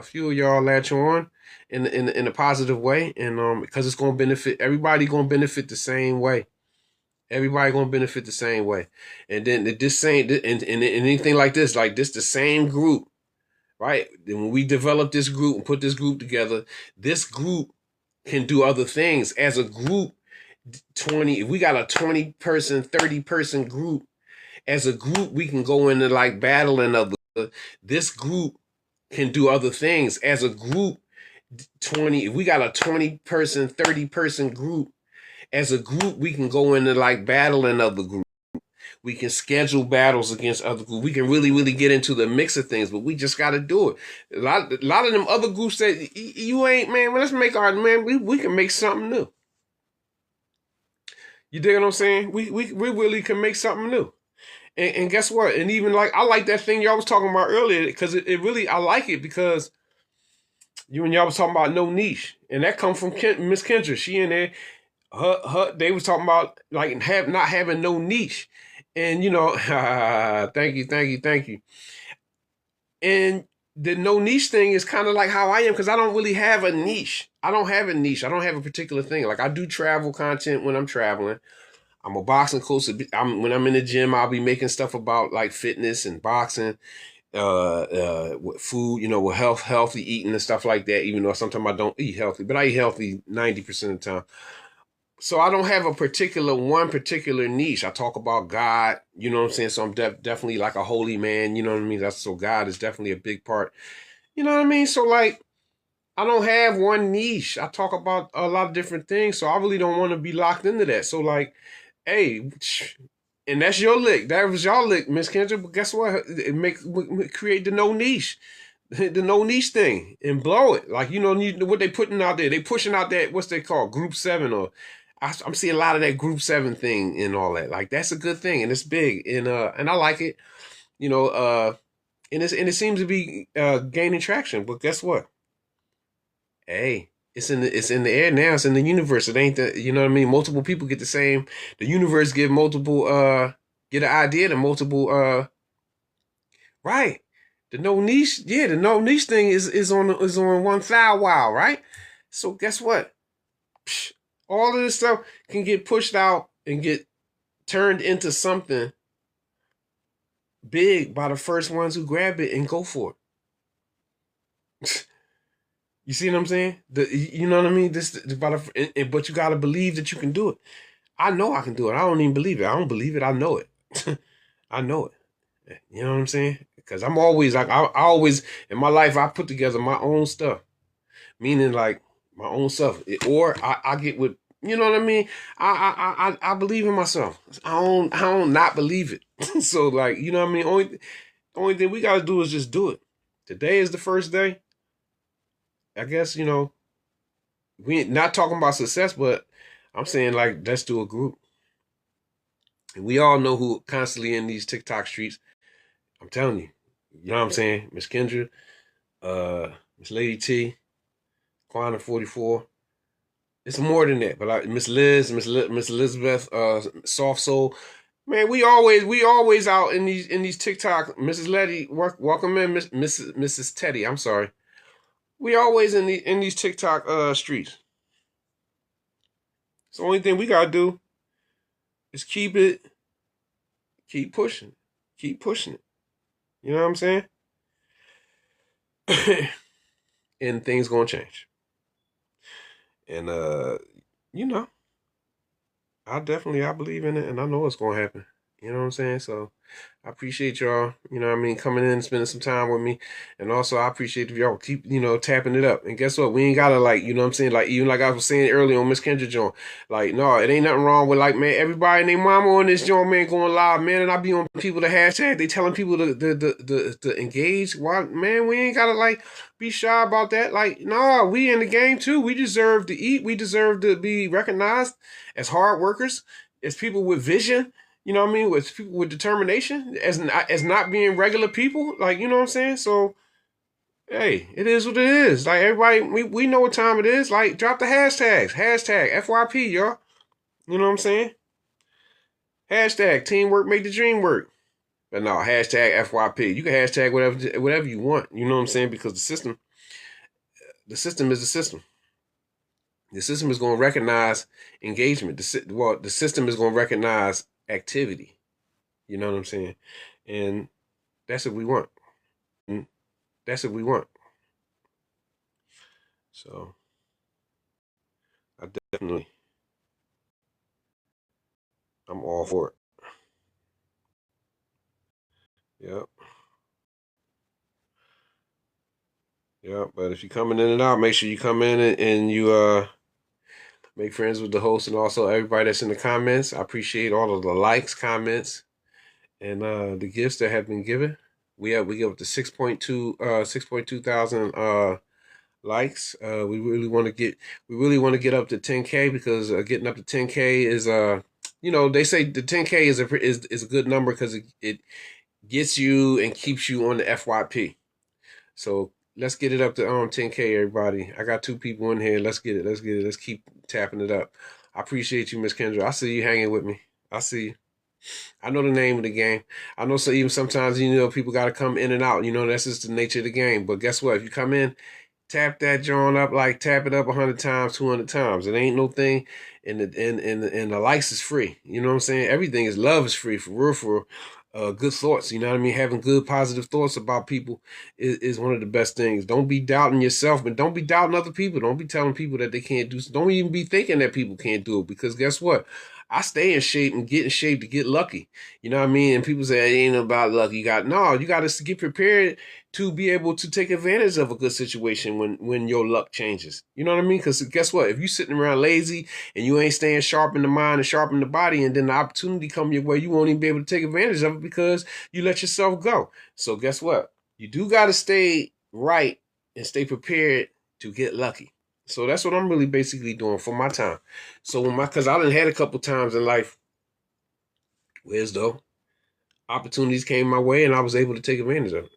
few of y'all latch on in a positive way, and because it's gonna benefit everybody, gonna benefit the same way. Everybody gonna benefit the same way. And then this same and anything like this the same group, right? Then when we develop this group and put this group together, this group can do other things as a group. 20, if we got a 20-person, 30-person group, as a group, we can go into like battling other. This group can do other things as a group. 20, if we got a 20-person, 30-person group, as a group, we can go into like battling other groups. We can schedule battles against other groups. We can really, really get into the mix of things, but we just got to do it. A lot of them other groups that you ain't, man, well, let's make our, man, we can make something new. You dig what I'm saying? We really can make something new. And guess what? And even like, I like that thing y'all was talking about earlier, because it really, I like it because you and y'all was talking about no niche. And that come from Miss Kendra. She in there, they was talking about like not having no niche. And thank you, thank you, thank you. And the no niche thing is kind of like how I am, because I don't really have a niche. I don't have a niche. I don't have a particular thing. Like, I do travel content when I'm traveling. I'm a boxing coach. When I'm in the gym, I'll be making stuff about like fitness and boxing, with food, with healthy eating and stuff like that. Even though sometimes I don't eat healthy, but I eat healthy 90% of the time. So I don't have one particular niche. I talk about God, you know what I'm saying? So I'm definitely like a holy man, you know what I mean? So God is definitely a big part, you know what I mean? So like, I don't have one niche. I talk about a lot of different things. So I really don't want to be locked into that. So like, hey, and that's your lick. That was your lick, Miss Kendra. But guess what? Create the no niche, the no niche thing, and blow it. Like, what they putting out there. They pushing out that, what's they call, Group 7, or I'm seeing a lot of that Group 7 thing and all that. Like, that's a good thing, and it's big, and I like it. You know, and it seems to be gaining traction. But guess what? Hey, it's in the air now. It's in the universe. It ain't the, you know what I mean? Multiple people get the same. The universe give multiple get an idea to multiple right. The no niche, yeah, the no niche thing is on one thou wow, right? So guess what? Psh, all of this stuff can get pushed out and get turned into something big by the first ones who grab it and go for it. You see what I'm saying? You know what I mean? But you gotta believe that you can do it. I know I can do it. I don't even believe it. I don't believe it. I know it. I know it. You know what I'm saying? Because I'm always like, I always in my life, I put together my own stuff, meaning like my own stuff, or I get with, you know what I mean? I believe in myself. I don't not believe it. So like, you know what I mean? Only thing we gotta do is just do it. Today is the first day. I guess, we ain't not talking about success, but I'm saying like, let's do a group. And we all know who constantly in these TikTok streets. I'm telling you. You know what I'm saying? Miss Kendra, Miss Lady T, Quanah 44. It's more than that. But like Miss Liz, Miss Elizabeth, Soft Soul. Man, we always out in these TikTok. Mrs. Letty, welcome in, Mrs. Teddy. I'm sorry. We always in these TikTok streets. So the only thing we gotta do is keep pushing, keep pushing it. You know what I'm saying? And things gonna change. And you know, I believe in it, and I know it's gonna happen. You know what I'm saying? So I appreciate y'all, coming in and spending some time with me. And also I appreciate if y'all keep, tapping it up. And guess what? We ain't gotta, like, you know what I'm saying? Like, even like I was saying earlier on Miss Kendra joint, like, no, it ain't nothing wrong with, like, man, everybody and their mama on this joint, man, going live, man. And I be on people the hashtag, they telling people to engage. Why, man, we ain't gotta, like, be shy about that. Like, no, we in the game too. We deserve to eat. We deserve to be recognized as hard workers, as people with vision, you know what I mean, with people with determination, as not being regular people, like, you know what I'm saying. So hey, it is what it is. Like, everybody, we know what time it is. Like, drop the hashtags, hashtag FYP, y'all. You know what I'm saying? Hashtag teamwork make the dream work. But no, hashtag FYP. You can hashtag whatever you want. You know what I'm saying? Because the system is the system. The system is going to recognize engagement. The system is going to recognize activity. You know what I'm saying? And that's what we want. And that's what we want. So I definitely, I'm all for it. Yep. Yeah, but if you're coming in and out, make sure you come in and you make friends with the host and also everybody that's in the comments. I appreciate all of the likes, comments, and the gifts that have been given. We give up to 6.2 thousand likes. We really want to get up to 10K because getting up to 10K is they say the 10K is a good number because it gets you and keeps you on the FYP. So let's get it up to 10K, everybody. I got 2 people in here. Let's get it. Let's get it. Let's keep tapping it up. I appreciate you, Miss Kendra. I see you hanging with me. I see you. I know the name of the game. I know, so even sometimes people got to come in and out. That's just the nature of the game. But guess what? If you come in, tap that joint up, like tap it up 100 times, 200 times. It ain't no thing, and the likes is free. You know what I'm saying? Everything is love is free for real. For good thoughts. You know what I mean? Having good positive thoughts about people is one of the best things. Don't be doubting yourself, but don't be doubting other people. Don't be telling people that they can't do. Don't even be thinking that people can't do it, because guess what? I stay in shape and get in shape to get lucky. You know what I mean? And people say it ain't about luck. You got to get prepared to be able to take advantage of a good situation when your luck changes. You know what I mean? Because guess what? If you sitting around lazy and you ain't staying sharp in the mind and sharp in the body, and then the opportunity come your way, you won't even be able to take advantage of it because you let yourself go. So guess what? You do got to stay right and stay prepared to get lucky. So that's what I'm really basically doing for my time. So because I done had a couple times in life whereas though opportunities came my way and I was able to take advantage of it.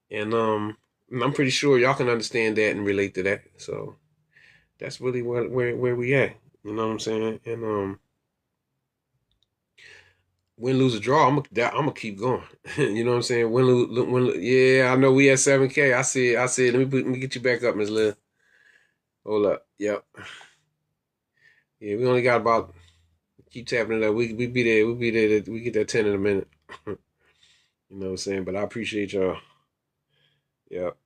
And I'm pretty sure y'all can understand that and relate to that. So that's really where we at. You know what I'm saying? And win, lose, or draw, I'm gonna keep going. You know what I'm saying? Yeah, I know we at 7K. I see it. Let me get you back up, Miss Liz. Hold up. Yep. Yeah, we only got about, keep tapping it up. We be there. We get that 10 in a minute. You know what I'm saying? But I appreciate y'all. Yep.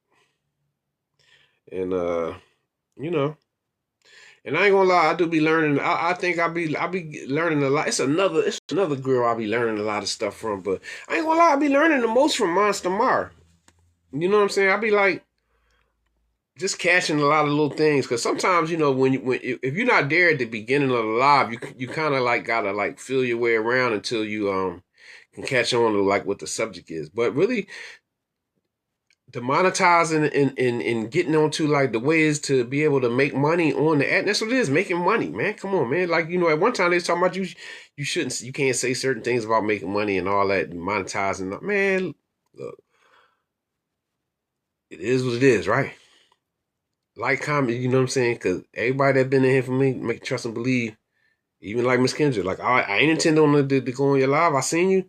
And you know, and I ain't gonna lie, I do be learning. I think I be learning a lot. It's another girl I be learning a lot of stuff from. But I ain't gonna lie, I be learning the most from Monster Mar. You know what I'm saying? I be like just catching a lot of little things, because sometimes when if you're not there at the beginning of the live, you kind of like gotta like feel your way around until you can catch on to like what the subject is. But really, demonetizing and getting onto like the ways to be able to make money on the ad. That's what it is, making money, man. Come on, man. Like, at one time they was talking about you can't say certain things about making money and all that, monetizing. Man, look, it is what it is, right? Like, comment, you know what I'm saying? Because everybody that been in here for me, make trust and believe, even like Miss Kendra, like I ain't intend on to go on your live. I seen you.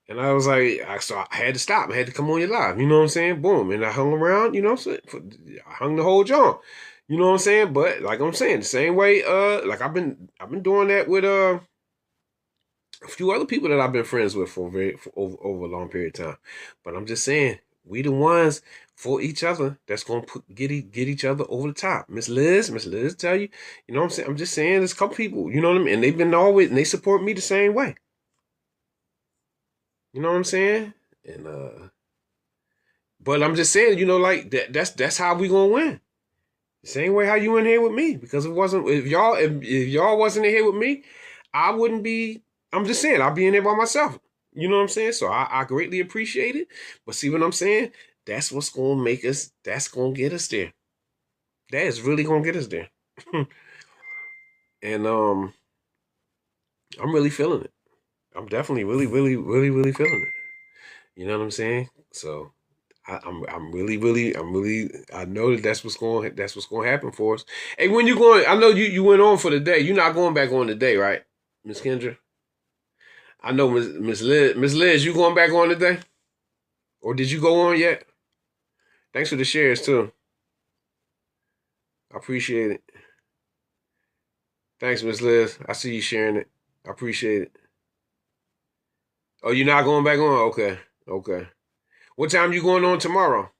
And I was like, so I had to stop. I had to come on your live. You know what I'm saying? Boom. And I hung around, you know what I'm saying? I hung the whole John. You know what I'm saying? But like I'm saying, the same way, like I've been doing that with a few other people that I've been friends with for over a long period of time. But I'm just saying, we the ones for each other that's gonna get each other over the top. Miss Liz tell you, you know what I'm saying? I'm just saying there's a couple people, you know what I mean? And they've been always, and they support me the same way. You know what I'm saying? And but I'm just saying, like that's how we gonna win. The same way how you in here with me. Because if y'all wasn't in here with me, I wouldn't be. I'm just saying, I'll be in there by myself. You know what I'm saying? So I greatly appreciate it. But see what I'm saying? That's what's gonna make us. That's gonna get us there. That is really gonna get us there. And I'm really feeling it. I'm definitely really feeling it. You know what I'm saying? So I'm really I know that's what's going to happen for us. Hey, when you going? I know you went on for the day. You're not going back on today, right, Miss Kendra? I know Miss Liz, you going back on today, or did you go on yet? Thanks for the shares too. I appreciate it. Thanks, Miss Liz. I see you sharing it. I appreciate it. Oh, you're not going back on? Okay, okay. What time you going on tomorrow?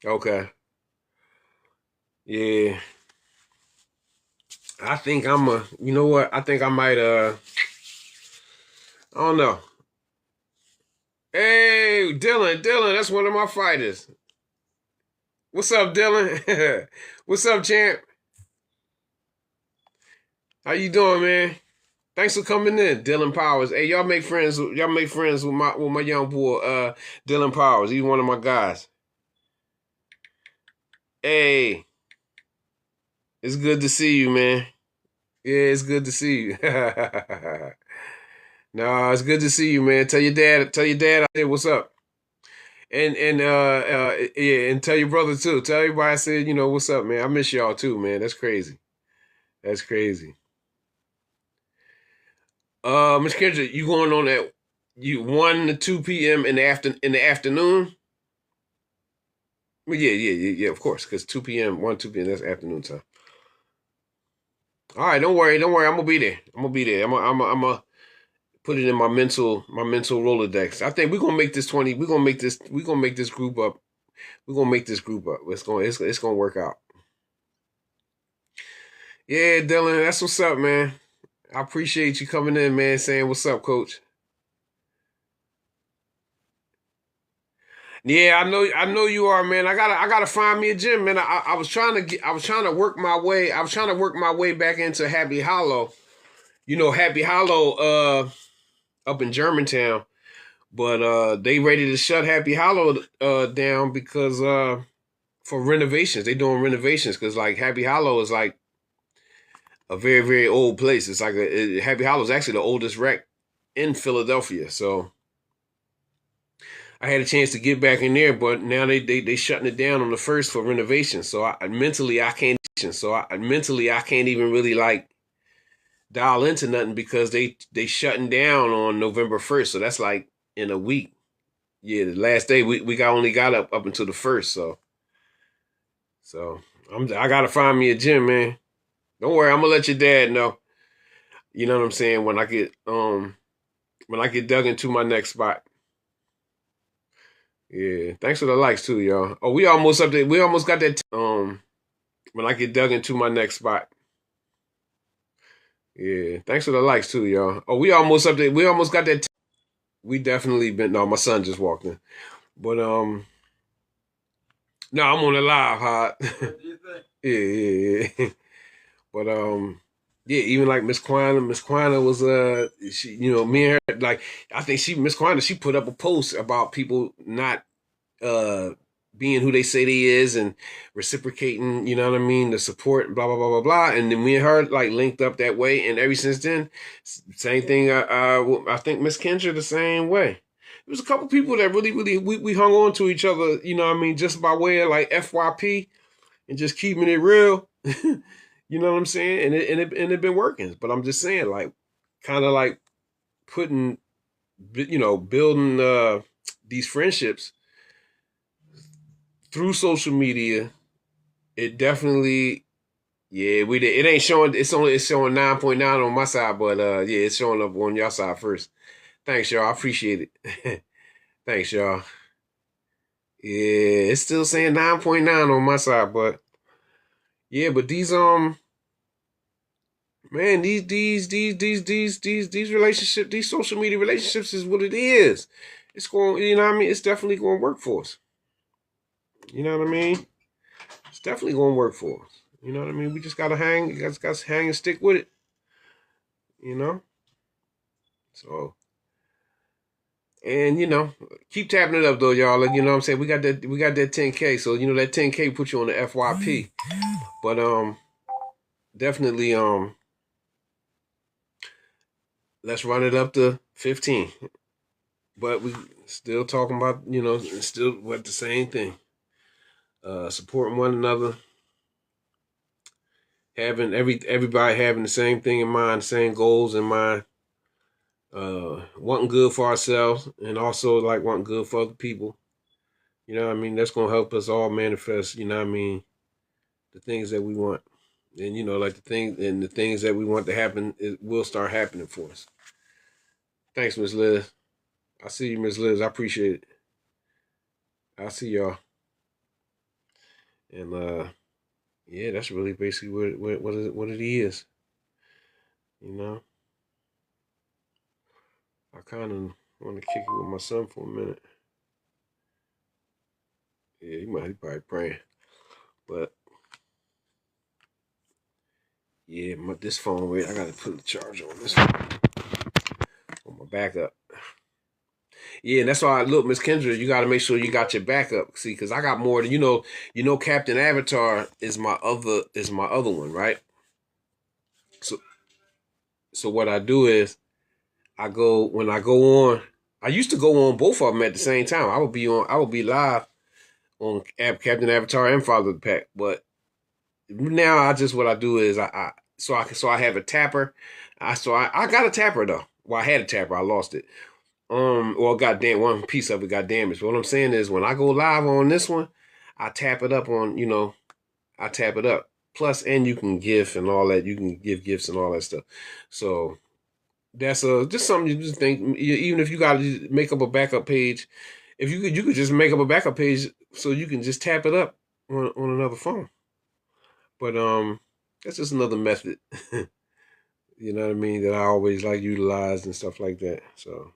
Okay. Yeah. I think you know what? I think I might, I don't know. Hey, Dylan, that's one of my fighters. What's up, Dylan? What's up, champ? How you doing, man? Thanks for coming in, Dylan Powers. Hey, y'all make friends. Y'all make friends with my young boy, Dylan Powers. He's one of my guys. Hey, it's good to see you, man. Yeah, it's good to see you. No, it's good to see you, man. Tell your dad I said what's up. And yeah, and tell your brother too. Tell everybody I said, what's up, man. I miss y'all too, man. That's crazy. That's crazy. Miss Kendra, you going on at you 1 to 2 p.m. in the afternoon? Well, yeah, of course, because 2 p.m., 2 p.m. That's afternoon time. All right, don't worry. I'm gonna be there. I'm gonna be there. I'm gonna put it in my mental Rolodex. I think we're gonna make this 20. We're gonna make this group up. We're gonna make this group up. It's gonna work out. Yeah, Dylan, that's what's up, man. I appreciate you coming in, man, saying what's up, coach. Yeah, I know you are, man. I gotta find me a gym, man. I was trying to work my way, back into Happy Hollow. Happy Hollow, up in Germantown, but they ready to shut Happy Hollow down because for renovations. They doing renovations because like Happy Hollow is like a very very old place. It's like Happy Hollow is actually the oldest rec in Philadelphia, so. I had a chance to get back in there, but now they shutting it down on the first for renovation. So I can't. Mentally I can't even really like dial into nothing because they shutting down on November 1st. So that's like in a week. Yeah, the last day we only got up until the first. So I gotta find me a gym, man. Don't worry, I'm gonna let your dad know. You know what I'm saying when I get dug into my next spot. Yeah, thanks for the likes too, y'all. Oh, we almost up there. We almost got that. When I get dug into my next spot. Yeah, thanks for the likes too, y'all. Oh, we almost up there. We almost got that. We definitely been. No, my son just walked in, but no, I'm on the live, hot. Yeah. But yeah, even like Miss Quina was she, me and her like I think Miss Quina she put up a post about people not uh being who they say they is and reciprocating, you know what I mean, the support, blah blah blah blah blah. And then me and her like linked up that way, and ever since then, same thing. I think Miss Kendra the same way. There was a couple people that really we hung on to each other, you know what I mean, just by way of like FYP and just keeping it real. You know what I'm saying? And it been working. But I'm just saying, like, kind of like putting, building these friendships through social media. It definitely, yeah, we did. It ain't showing. It's showing 9.9 on my side, but yeah, it's showing up on your side first. Thanks, y'all. I appreciate it. Thanks, y'all. Yeah, it's still saying 9.9 on my side, but yeah, but these man, these relationship, these social media relationships is what it is. It's going, you know what I mean? It's definitely going to work for us. You know what I mean? It's definitely going to work for us. You know what I mean? We just got to hang, got to hang and stick with it, you know? So, and keep tapping it up though, y'all. Like, you know what I'm saying? We got that 10K. So, that 10K put you on the FYP. But definitely let's run it up to 15. But we still talking about, still what the same thing. Supporting one another, having everybody having the same thing in mind, same goals in mind, wanting good for ourselves and also like wanting good for other people. You know what I mean? That's gonna help us all manifest, you know what I mean, the things that we want. And like the things that we want to happen, it will start happening for us. Thanks, Miss Liz. I see you, Miss Liz. I appreciate it. I see y'all. And yeah, that's really basically what it is. You know, I kind of I want to kick it with my son for a minute. Yeah, he probably praying. But yeah, this phone, wait, I gotta put the charger on this phone on my backup. Yeah, and that's why look, Miss Kendra, you gotta make sure you got your backup. See, because I got more than Captain Avatar is my other one, right? So so what I do is I go on. I used to go on both of them at the same time. I would be live on Captain Avatar and Father of the Pack. But now what I do is I have a tapper. I got a tapper though. Well, I had a tapper. I lost it. Well, goddamn, one piece of it got damaged. But what I'm saying is, when I go live on this one, I tap it up on, I tap it up. Plus, and you can GIF and all that. You can give gifts and all that stuff. So that's just something you just think. Even if you got to make up a backup page, if you could just make up a backup page so you can just tap it up on another phone. But that's just another method. You know what I mean? That I always like utilize and stuff like that. So,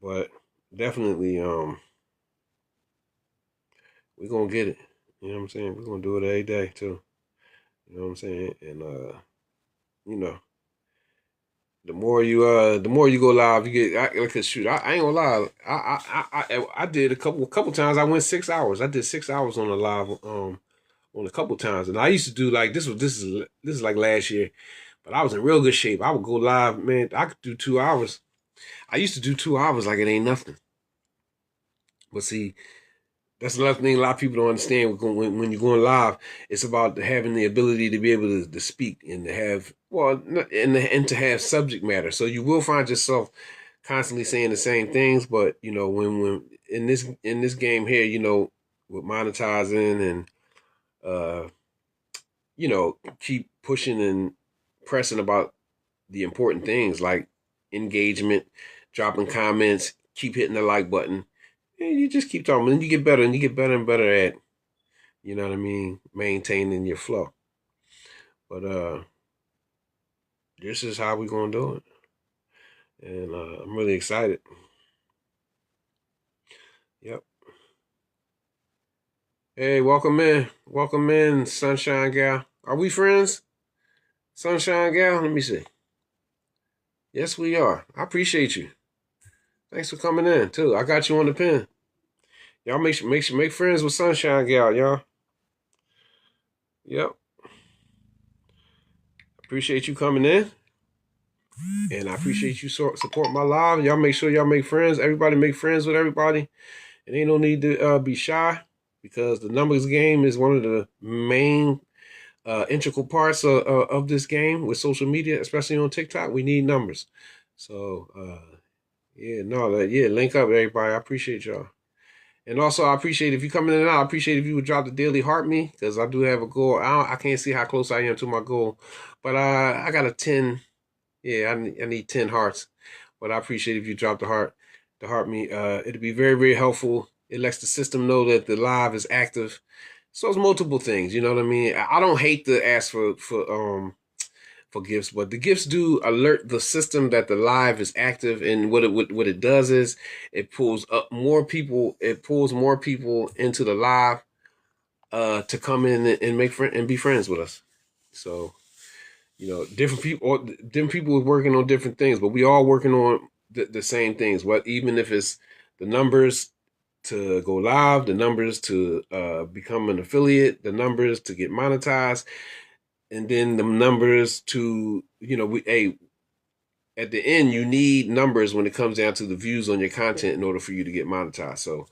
but definitely we're gonna get it. You know what I'm saying? We're gonna do it every day too. You know what I'm saying? And you know, the more you go live, you get. Like, shoot, I ain't gonna lie. I did a couple times. I went 6 hours. I did 6 hours on a live on a couple times, and I used to do like this is like last year, but I was in real good shape. I would go live, man. I could do 2 hours. I used to do 2 hours like it ain't nothing. But see, that's another thing a lot of people don't understand when you're going live. It's about having the ability to be able to speak and to have and to have subject matter. So you will find yourself constantly saying the same things, but when in this game here, with monetizing and keep pushing and pressing about the important things like engagement, dropping comments, keep hitting the like button. And you just keep talking, and you get better, and you get better and better at, you know what I mean, maintaining your flow. But this is how we're gonna do it, and I'm really excited. Yep. Hey, welcome in, Sunshine Gal. Are we friends, Sunshine Gal? Let me see. Yes, we are. I appreciate you. Thanks for coming in too. I got you on the pin. Y'all make friends with Sunshine Gal, y'all. Yep. Appreciate you coming in. And I appreciate you support my live. Y'all make sure y'all make friends. Everybody make friends with everybody. And ain't no need to be shy, because the numbers game is one of the main integral parts of this game with social media, especially on TikTok. We need numbers. So link up everybody. I appreciate y'all. And also, I appreciate if you coming in and out. I appreciate if you would drop the daily heart me, because I do have a goal. I can't see how close I am to my goal, but I got a 10. Yeah, I need 10 hearts. But I appreciate if you drop the heart me. It'd be very, very helpful. It lets the system know that the live is active. So it's multiple things, you know what I mean? I don't hate to ask for gifts, but the gifts do alert the system that the live is active, and what it does is it pulls up more people. It pulls more people into the live to come in and make friend and be friends with us. So different people are working on different things, but we all working on the same things. What even if it's the numbers to go live, the numbers to become an affiliate, the numbers to get monetized, and then the numbers to at the end you need numbers when it comes down to the views on your content in order for you to get monetized. So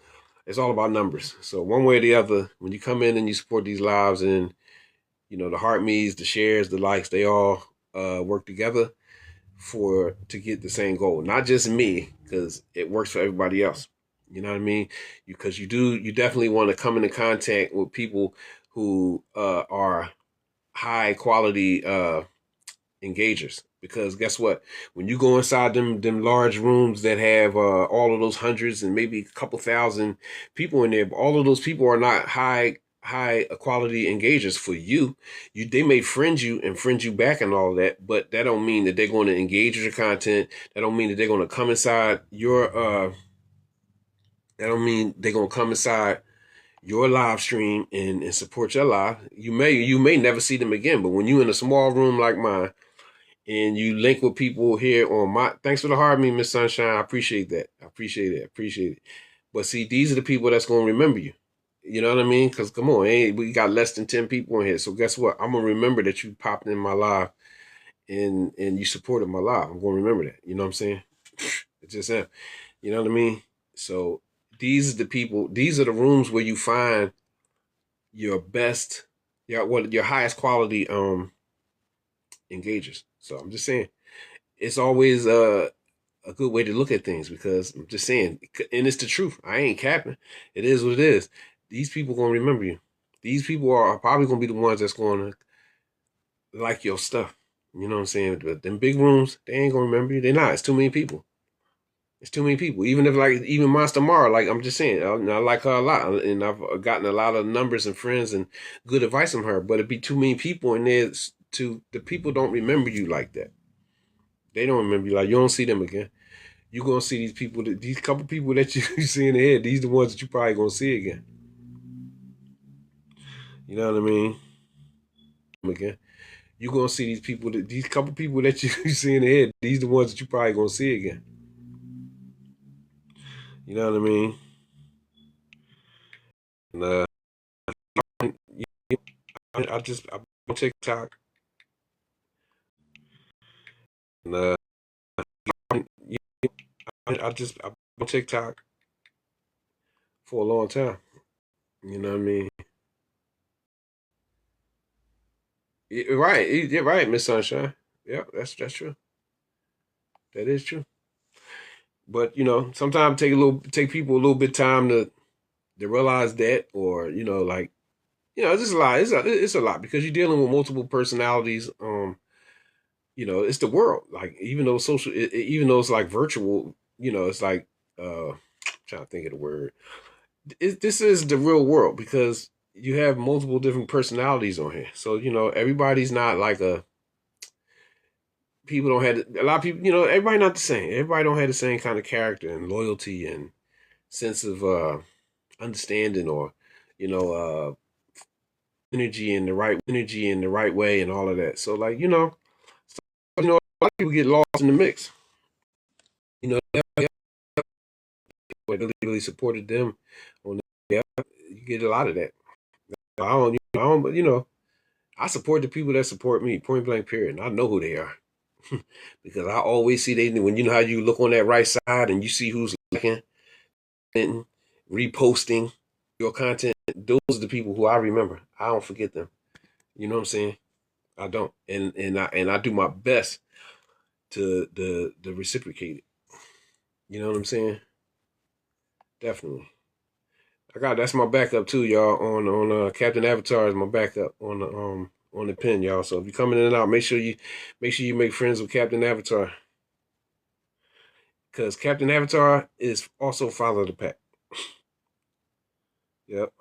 it's all about numbers. So one way or the other, when you come in and you support these lives, and the heart me's, the shares, the likes, they all work together to get the same goal. Not just me, because it works for everybody else. You know what I mean? Because you definitely want to come into contact with people who are high quality engagers. Because guess what? When you go inside them large rooms that have all of those hundreds and maybe a couple thousand people in there, all of those people are not high quality engagers for you. They may friend you and friend you back and all that, but that don't mean that they're going to engage with your content. That don't mean that they're going to come inside your that don't mean they're going to come inside your live stream and support your live. You may never see them again, but when you in a small room like mine and you link with people here on my, thanks for the heart, me, Miss Sunshine. I appreciate that. I appreciate it. I appreciate it. But see, these are the people that's going to remember you. You know what I mean? Because come on, we got less than 10 people in here. So guess what? I'm going to remember that you popped in my live and you supported my live. I'm going to remember that. You know what I'm saying? It's just that. You know what I mean? So these are the people, these are the rooms where you find your best, your highest quality engagers. So I'm just saying, it's always a good way to look at things, because I'm just saying, and it's the truth. I ain't capping. It is what it is. These people gonna remember you. These people are probably gonna be the ones that's gonna like your stuff. You know what I'm saying? But them big rooms, they ain't gonna remember you. They're not. It's too many people. It's too many people. Even if even Monster Mara, like I'm just saying, I like her a lot, and I've gotten a lot of numbers and friends and good advice from her. But it'd be too many people, and the people don't remember you like that. They don't remember you. Like, you don't see them again. You're gonna see these people, these couple people that you see in the head. These are the ones that you probably gonna see again. You know what I mean? Again, you're gonna see these people, these couple people that you see in the head. These are the ones that you probably gonna see again. You know what I mean? And I'm on TikTok, and I'm on TikTok for a long time. You know what I mean? Right, you're right, Miss Sunshine. Yeah, that's true. That is true. But sometimes take people a little bit time to realize that, or like, it's just a lot. It's a lot, because you're dealing with multiple personalities. It's the world. Like, even though even though it's like virtual, it's like trying to think of the word. This is the real world, because you have multiple different personalities on here. So everybody's not like people don't have a lot of people. Everybody not the same. Everybody don't have the same kind of character and loyalty and sense of understanding, or energy in the right way and all of that. So, like, a lot of people get lost in the mix. What really supported them on yeah, you get a lot of that. But I support the people that support me, point blank period. And I know who they are. Because I always see they, when how you look on that right side and you see who's liking and reposting your content, those are the people who I remember. I don't forget them. You know what I'm saying? I don't. And I do my best to reciprocate it. You know what I'm saying? Definitely. That's my backup too, y'all. On Captain Avatar is my backup on the pin, y'all. So if you're coming in and out, make sure you make friends with Captain Avatar, because Captain Avatar is also follow the pack. Yep,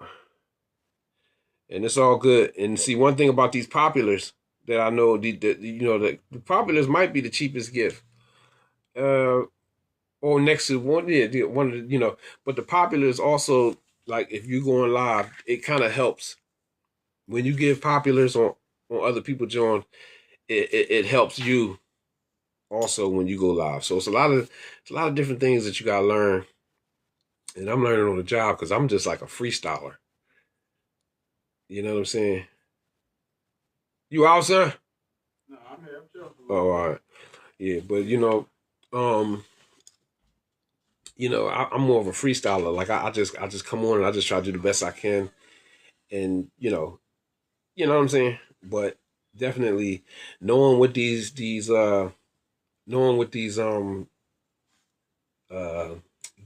and it's all good. And see, one thing about these populars that I know, the populars might be the cheapest gift. Or next to one, yeah, one of the, but the populars also, like, if you're going live, it kind of helps when you give populars on other people join. It helps you also when you go live. So it's a lot of different things that you gotta learn, and I'm learning on the job, because I'm just like a freestyler. You know what I'm saying? You out, sir? No, I'm here. I'm joking. Oh, all right. Yeah, but um, I'm more of a freestyler. Like, I just come on and I just try to do the best I can, and you know what I'm saying. But definitely knowing what these uh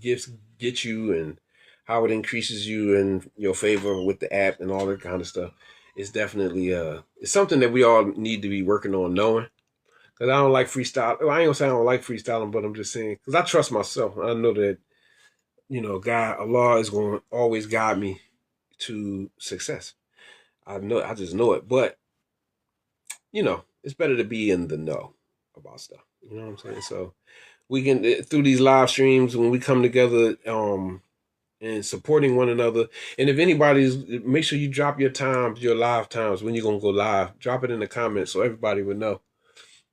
gifts get you, and how it increases you in your favor with the app and all that kind of stuff, is definitely it's something that we all need to be working on knowing. Because I don't like freestyle. Well, I ain't gonna say I don't like freestyling, but I'm just saying, because I trust myself. I know that God, Allah is going to always guide me to success. I just know it. But it's better to be in the know about stuff. You know what I'm saying? So we can through these live streams when we come together, and supporting one another. And if anybody's, make sure you drop your times, your live times when you're gonna go live. Drop it in the comments so everybody would know.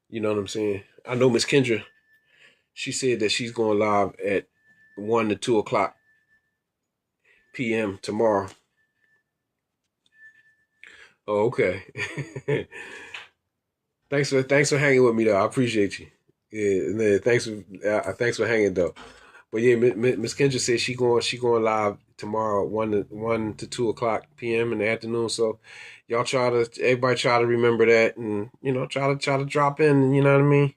You know what I'm saying? I know Miss Kendra. She said that she's going live at 1 to 2 o'clock p.m. tomorrow. Oh, okay. thanks for hanging with me though. I appreciate you. Yeah, and thanks for hanging though. But yeah, Miss Kendra said she going live tomorrow 1 to 2 o'clock p.m. in the afternoon. So y'all everybody try to remember that, and try to drop in, and you know what I mean.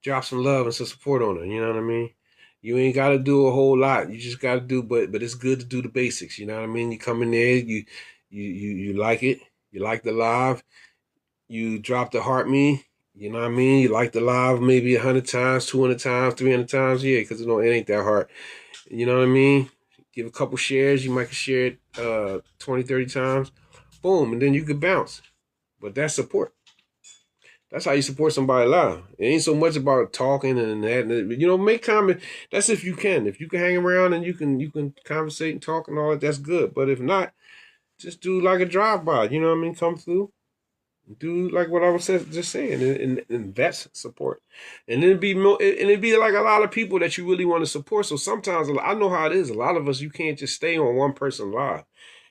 Drop some love and some support on her. You know what I mean. You ain't got to do a whole lot. You just got to do, but it's good to do the basics. You know what I mean. You come in there, you like it. You like the live. You drop the heart me. You know what I mean? You like the live maybe 100 times, 200 times, 300 times. Yeah, because it ain't that hard. You know what I mean? Give a couple shares. You might share it 20, 30 times. Boom. And then you could bounce. But that's support. That's how you support somebody live. It ain't so much about talking and that. Make comment. That's if you can. If you can hang around and you can conversate and talk and all that, that's good. But if not, just do like a drive-by. You know what I mean? Come through. Do like what I was just saying, and that's support. And it'd be like a lot of people that you really want to support. So sometimes I know how it is. A lot of us, you can't just stay on one person live.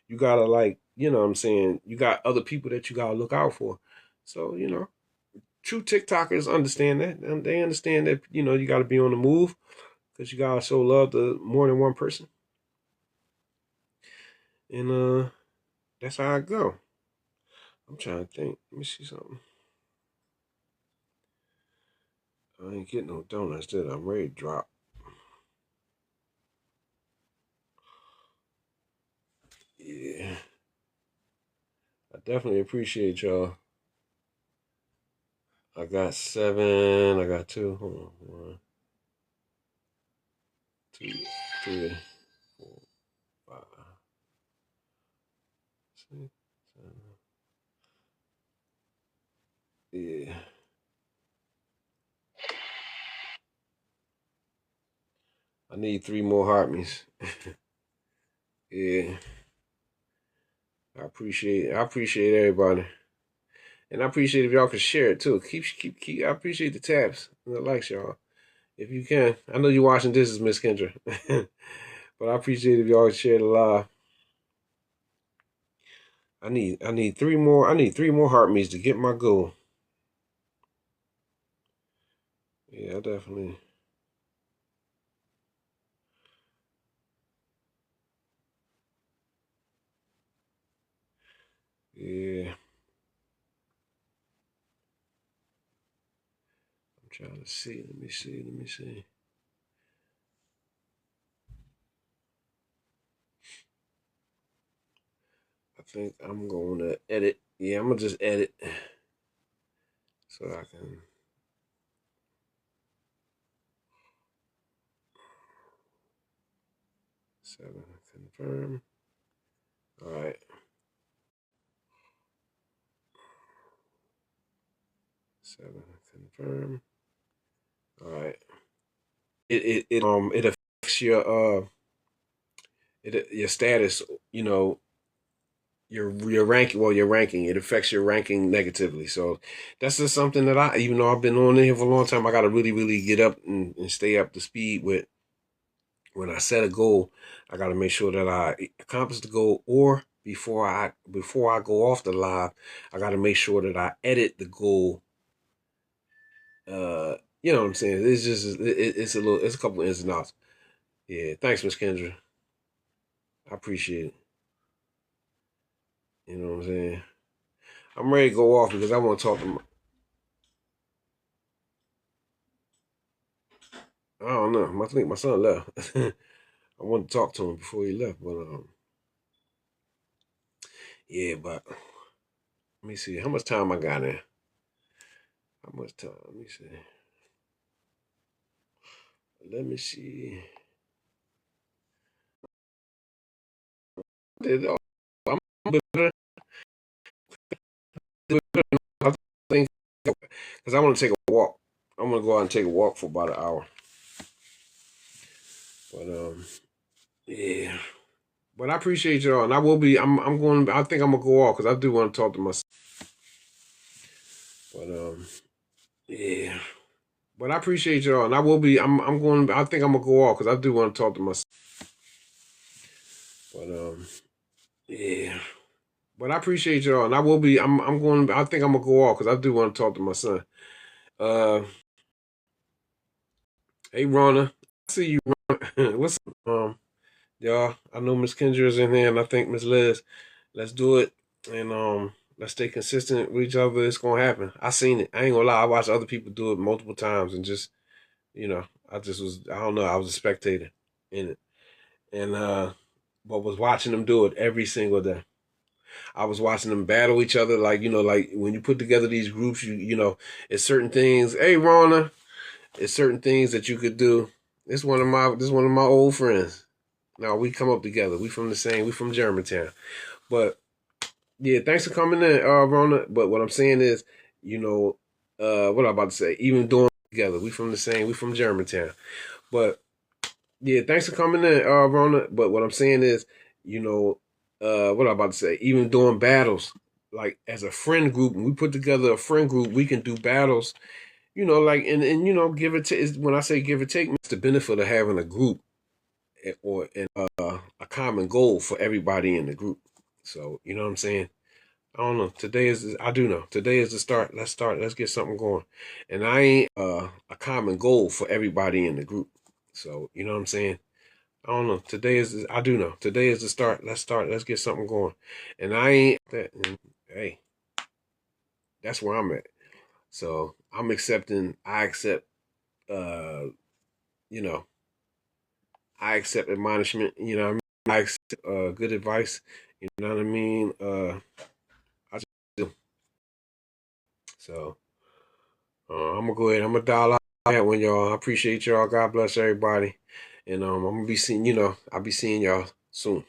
You gotta what I'm saying. You got other people that you gotta look out for. So true TikTokers understand that, and they understand that you got to be on the move because you gotta show love to more than one person, and that's how I go. I'm trying to think. Let me see something. I ain't getting no donuts, did I? I'm ready to drop. Yeah, I definitely appreciate y'all. I got 7. I got 2. Hold on. 1, 2, 3, 4, 5, 6, 7. Yeah. I need 3 more heart me's. Yeah. I appreciate everybody. And I appreciate if y'all can share it too. Keep. I appreciate the taps and the likes, y'all. If you can, I know you're watching this as Miss Kendra, but I appreciate if y'all share the live. I need 3 more. I need 3 more heart me's to get my goal. Yeah, definitely. Yeah, I'm trying to see. Let me see. Let me see. I think I'm going to edit. Yeah, I'm gonna just edit so I can 7 confirm. All right. Seven confirm. All right. It affects your status. You know your ranking. Well, your ranking. It affects your ranking negatively. So that's just something that even though I've been on here for a long time, I got to really really get up and stay up to speed with. When I set a goal, I got to make sure that I accomplish the goal, or before I go off the live, I got to make sure that I edit the goal. You know what I'm saying? It's just it's a couple of ins and outs. Yeah, thanks, Miss Kendra. I appreciate it. You know what I'm saying? I'm ready to go off because I want to talk to I don't know. I think my son left. I wanted to talk to him before he left, but yeah, but let me see how much time I got in. How much time? Let me see. Let me see. Did better. I think because I want to take a walk. I'm gonna go out and take a walk for about an hour. But yeah. But I appreciate y'all, and I will be. I'm going. I think I'm gonna go off because I do want to talk to myself. But yeah. But I appreciate y'all, and I will be. I'm going. I think I'm gonna go off because I do want to talk to myself. But yeah. But I appreciate y'all, and I will be. I'm going. I think I'm gonna go off because I do want to talk to my son. Uh, hey Rona, I see you. Rona. What's up, y'all? I know Miss Kendra's in here, and I think Miss Liz. Let's do it, and let's stay consistent with each other. It's gonna happen. I seen it. I ain't gonna lie. I watched other people do it multiple times, and just I just was. I don't know. I was a spectator in it, and but was watching them do it every single day. I was watching them battle each other, like like when you put together these groups, it's certain things. Hey, Rona, it's certain things that you could do. This one of my old friends. Now we come up together. We from the same. We from Germantown. But yeah, thanks for coming in, Rona. But what I'm saying is, what I'm about to say. Even doing together, we from the same. We from Germantown. But yeah, thanks for coming in, Rona. But what I'm saying is, what I'm about to say. Even doing battles, like as a friend group, when we put together a friend group, we can do battles. Like and give it take. When I say give it take, it's the benefit of having a group or a common goal for everybody in the group. So you know what I'm saying. I don't know. I do know. Today is the start. Let's start. Let's get something going. And I ain't a common goal for everybody in the group. So, you know what I'm saying? I don't know. I do know. Today is the start. Let's start. Let's get something going. And I ain't that. And, hey, that's where I'm at. So I'm accepting. Uh, you know, I accept admonishment. You know what I mean? I accept good advice. You know what I mean? I just do. So, I'm gonna go ahead. I'm gonna dial out that one, y'all. I appreciate y'all. God bless everybody. And I'm gonna be seeing, I'll be seeing y'all soon.